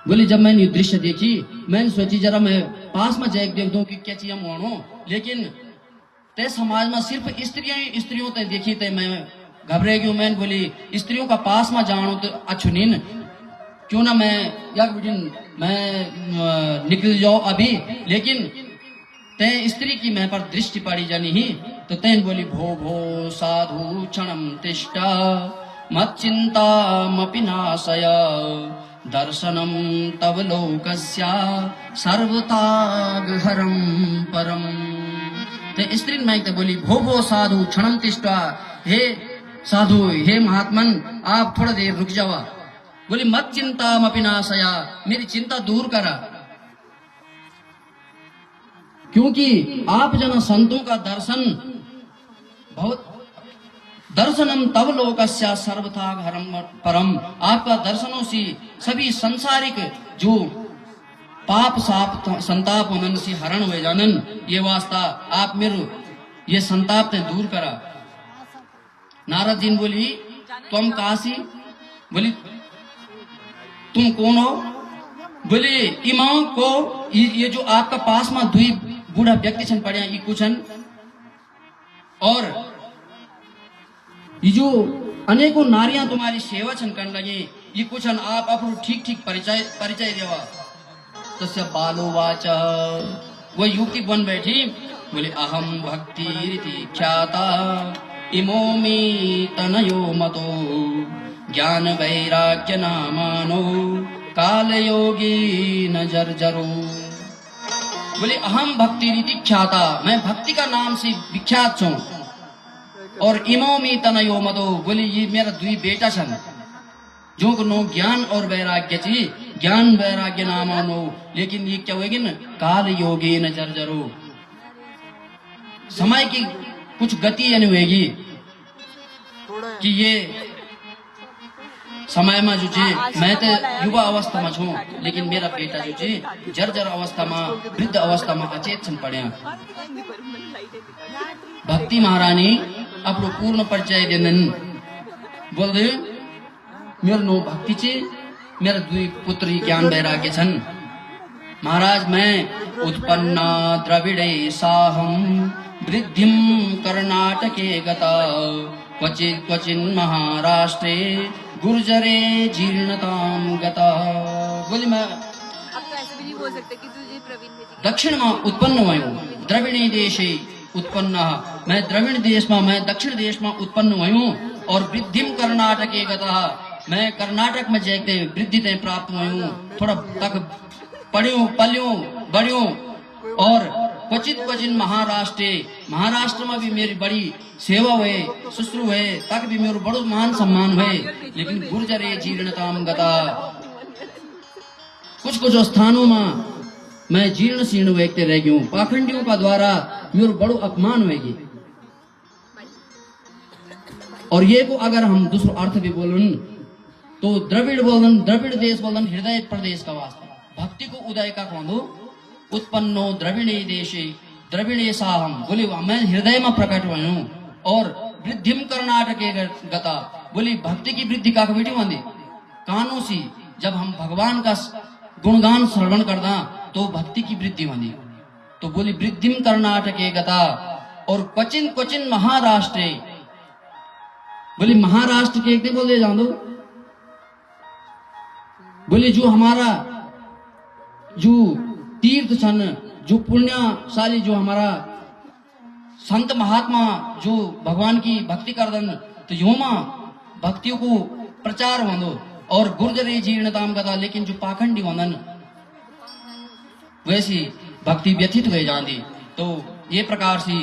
बोले जब मैंने दृश्य देखी, मैंने सोची जरा मैं पास में जाके देख दूं कि क्या चीज मानो, लेकिन ते समाज में सिर्फ स्त्रियों ते देखी ते मैं घबरे गई। मैंने बोली स्त्रियों का पास में जानो तो अच्छुनीन, क्यों ना मैं निकल जाओ अभी, लेकिन ते स्त्री की मैं पर दृष्टि पड़ी जानी ही। तो तैन बोली भो भो साधु क्षणम तिष्ठा मत चिंता मपि नाशय दर्शनम तव लोकस्या सर्वतागहरम परम। ते स्त्री में तो बोली भो भो साधु क्षणम तिष्ठा, हे साधु हे महात्मन आप थोड़ा देर रुक जावा। बोली मत चिंता मपि नाशया, मेरी चिंता दूर करा। क्योंकि आप जन संतों का दर्शन बहुत दर्शनम तब लोकस्य सर्वथा हरम परम, आपका दर्शनों से सभी संसारिक जो पाप साप संताप उनन से हरण हुए जानन। ये वास्ता आप मेरे ये संताप ते दूर करा। नारद जी ने बोली तुम काशी, बोली तुम कौन हो? बोले इमाम को ये जो आपका पास में दुई बूढ़ा व्यक्ति छन पड़े ये कुछन, और ये जो अनेकों नारियां तुम्हारी सेवा छन करने लगे ये कुछन, आप अपनो ठीक ठीक परिचय देवा। तो सब बालो वाचा वो युक्ति बन बैठी, बोले अहम भक्ति रीति ख्याता इमोमी तनयो मतो ज्ञान वैराग्य नामानो काल योगी न जर्जरो। बोले अहम भक्ति रीति ख्याता, मैं भक्ति का नाम से विख्यात छूं, और इमोमी तनयो मतो, बोले ये मेरा दुई बेटा छन जो को नो ज्ञान और वैराग्य ची, ज्ञान वैराग्य नामानो, लेकिन ये क्या होगी न काल योगी न जर्जरो, समय की कुछ गति यानी होगी कि ये समय में जो ची मैं तो युवा अवस्था में छू, लेकिन मेरा बेटा जो ची जर्जर अवस्था में वृद्ध अवस्था में अचेत छन पड़े। भक्ति महारानी अपनो पूर्ण परिचय देन, बोल दे मेरे नो भक्ति ची, मेरे दुई पुत्री ज्ञान वैराग्य छन। महाराज मैं उत्पन्ना द्रविड़े साहम वृद्धिम कर्नाटके गता क्वचित् क्वचिन् महाराष्ट्रे गुर्जरे जीर्णताम गता। बोली मैं अब तो ऐसे भी नहीं बोल सकते कि तुझे प्रवीण भेजी। दक्षिण में उत्पन्न हुआ हूँ, द्रविणी देशे उत्पन्न, मैं द्रविण देश में, मैं दक्षिण देश में उत्पन्न हुआ हूँ, और वृद्धिम कर्नाटके गता, मैं कर्नाटक में जाके वृद्धि तय प्राप्त हुई हूँ, थोड़ा तक पढ़ियों पलियों बढ़ियों, और क्वचित क्वचिन महाराष्ट्र, महाराष्ट्र में भी मेरी बड़ी सेवा हुए शुश्रू हुए, तक भी मेरे बड़ो मान सम्मान हुए, लेकिन गुर्जरे जीर्णताम गता, कुछ कुछ स्थानों में मैं जीर्ण शीर्ण व्यक्ति रह गई हूँ, पाखंडियों का द्वारा मेरे बड़ो अपमान होगी। और ये को अगर हम दूसरा अर्थ भी बोलन तो द्रविड़ बोलन, द्रविड़ देश बोलन हृदय प्रदेश का वास्ता, भक्ति को उदय का कहूँ उत्पन्नो द्रविणे देशे द्रविणे साहम, बोले मैं हृदय में प्रकट हुआ हूँ, और वृद्धिम कर्नाटके गता, बोली भक्ति की वृद्धि का बेटी बंदे कानों से जब हम भगवान का गुणगान श्रवण करना तो भक्ति की वृद्धि बंदी, तो बोली वृद्धिम कर्नाटके गता, और क्वचिन क्वचिन महाराष्ट्र, बोली महाराष्ट्र के एक बोल दे जान दो, बोले जो हमारा जो तीर्थ छन, जो पुण्यशाली, जो हमारा संत महात्मा जो भगवान की भक्ति करदन, तो यो भक्तियों को प्रचार वंदो, और गुर्जरे जीर्णताम गता, लेकिन जो पाखंडी वंदन वैसी भक्ति व्यथित हुए जाती। तो ये प्रकार से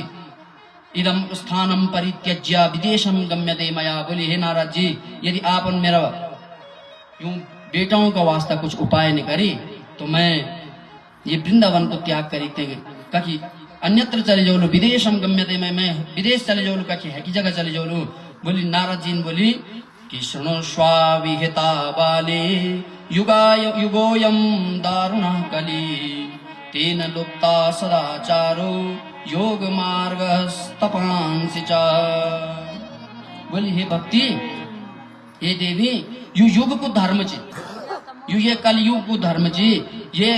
इदम स्थानम परित्यज्य विदेशम गम्यते मया, बोले हे नारद जी यदि आप मेरा यूं बेटाओं का वास्ता कुछ उपाय नहीं करी तो मैं ये वृंदावन को त्याग करी कहीं अन्यत्र चले जाओ, विदेशम गम्यते, मैं विदेश चले जाओ, कहीं है की जगह चले जाओ। बोली नारद जी ने बोली कि शृणुष्वा विहिता बाले युगोयम दारुणः कली तेन लुप्ता सदाचारो योग मार्गस्तपांसि च। बोली हे भक्ति, हे देवी, यु युग को धर्म ची, यु ये कलयुग को धर्म ची, ये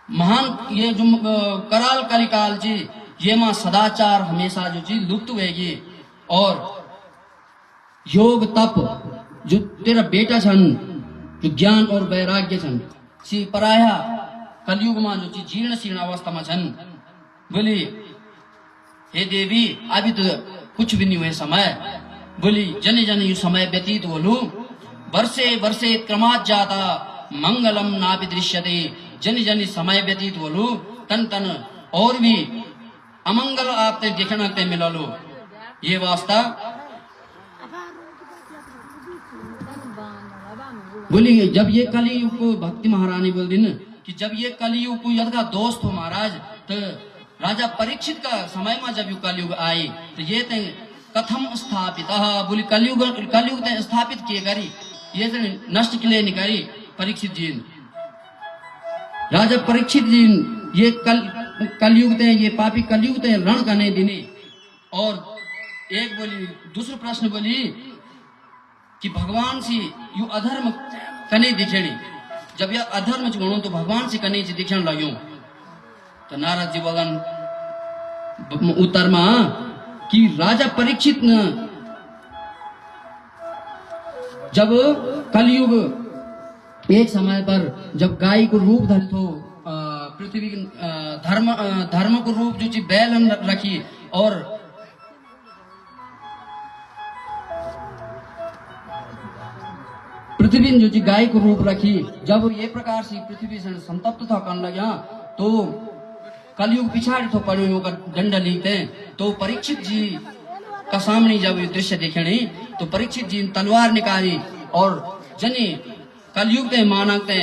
महान ये जो कराल कलिकाल जी, ये मां सदाचार हमेशा जो चीज लुप्त होगी, और योग तप जो तेरा बेटा छन, जो ज्ञान और वैराग्य छन, सी पराया कलयुग में जो चीज जीर्ण शीर्ण अवस्था में छन। बोली हे देवी अभी तो कुछ भी नहीं हुए समय, बोली जने जने यु समय व्यतीत बोलू, वर्षे वर्षे क्रमात् जाता मंगलम नापि दृश्यते, जन जन समय व्यतीत बोलू तन तन और भी अमंगल आपते देखना ते मिला लो। ये वास्ता बोली जब ये कलयुग को भक्ति महारानी बोल दी न कि जब ये कलयुग को यदि का दोस्त हो महाराज, तो राजा परीक्षित का समय में जब यू कलयुग आए तो ये ते कथम स्थापित बोली कलयुग ते स्थापित किए करी ये ते नष्ट के लिए नहीं करी परीक्षित जी राजा परीक्षित जी ये कलयुग ते ये पापी कलयुग ते रण करने दिने। और एक बोली दूसरा प्रश्न बोली कि भगवान से यू अधर्म कने दिखेणी जब यह अधर्म गुणों तो भगवान से कने से दिखण लग्यो तो नारद जी बोलन उत्तर में कि राजा परीक्षित न जब कलयुग एक समय पर जब गाय को रूप धरित हो पृथ्वी धर्म को रूप जो ची बैल रखी और पृथ्वी जो ची गाय को रूप रखी जब ये प्रकार से पृथ्वी से संतप्त था करने लगा तो कलयुग पिछाड़ी तो पड़े का दंड लिखते तो परीक्षित जी का सामने जब ये दृश्य देखे तो परीक्षित जी तलवार निकाली और जनी कलयुग ते मानते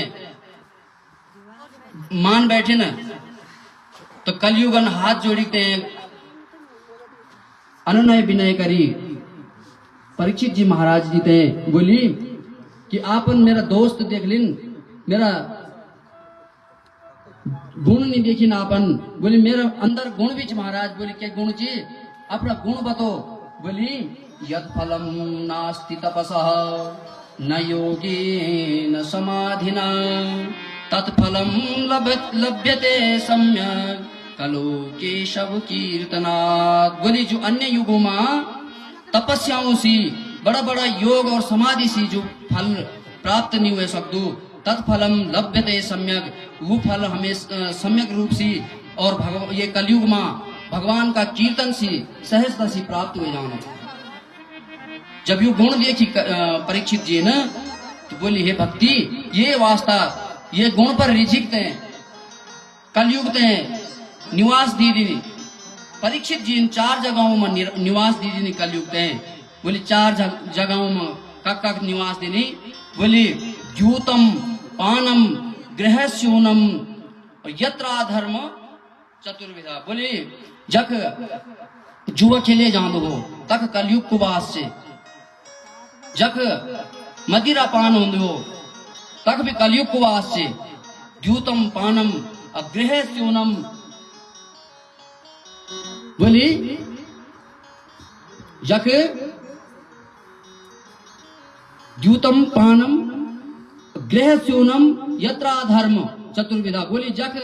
मान बैठे न तो कलयुगन हाथ जोड़ते अनुनय विनय करी परीक्षित जी महाराज जी ते बोली कि आपन मेरा दोस्त देख लिन मेरा गुण नहीं देखी ना अपन बोली मेरा अंदर गुण भी महाराज बोली क्या गुण ची अपना गुण बतो बोली यद फलम नास्ति तपसः न योगी न समाधिना तत्फलम लभ्यते सम्यक कलो केशव कीर्तनात्। बोली जो अन्य युगों में तपस्याओं से बड़ा बड़ा योग और समाधि से जो फल प्राप्त नहीं हुए सकदो तत्फलम लभ्यते सम्यक वो फल हमें सम्यक रूप से और ये कलयुग में भगवान का कीर्तन से सहजता से प्राप्त हो जाना। जब यू गुण देखी परीक्षित जी न तो बोली हे भक्ति ये वास्ता ये गुण पर रिझिकते हैं कलयुग ते निवास दीदी परीक्षित जी इन 4 जगहों में निवास दीदी कलयुग ते बोली 4 जगहों में कक निवास दीनी बोली जूतम पानम गृहस्यूनम यत्रा धर्म चतुर्विधा। बोली जक जुआ खेले जान हो तक कलयुग कुवास से जक मदिरा पान हो तक भी कलयुग कुवास से जूतम पानम गृहस्यूनम। बोली जक जूतम पानम गृहस्यूनम यत्रा धर्म चतुर्विधा। बोली जख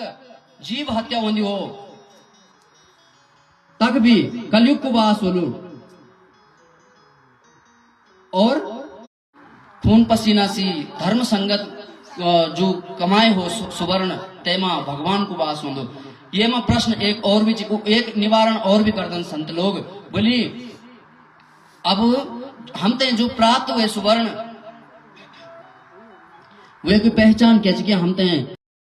जीव हत्या होनी हो तक भी कलयुग को वास बोलू और खून पसीना सी धर्म संगत जो कमाए हो सुवर्ण तेमा भगवान को वास हो। ये में प्रश्न एक और भी एक निवारण और भी कर दें संत लोग। बोली अब हम ते जो प्राप्त हुए सुवर्ण वे की पहचान कैसे हम ते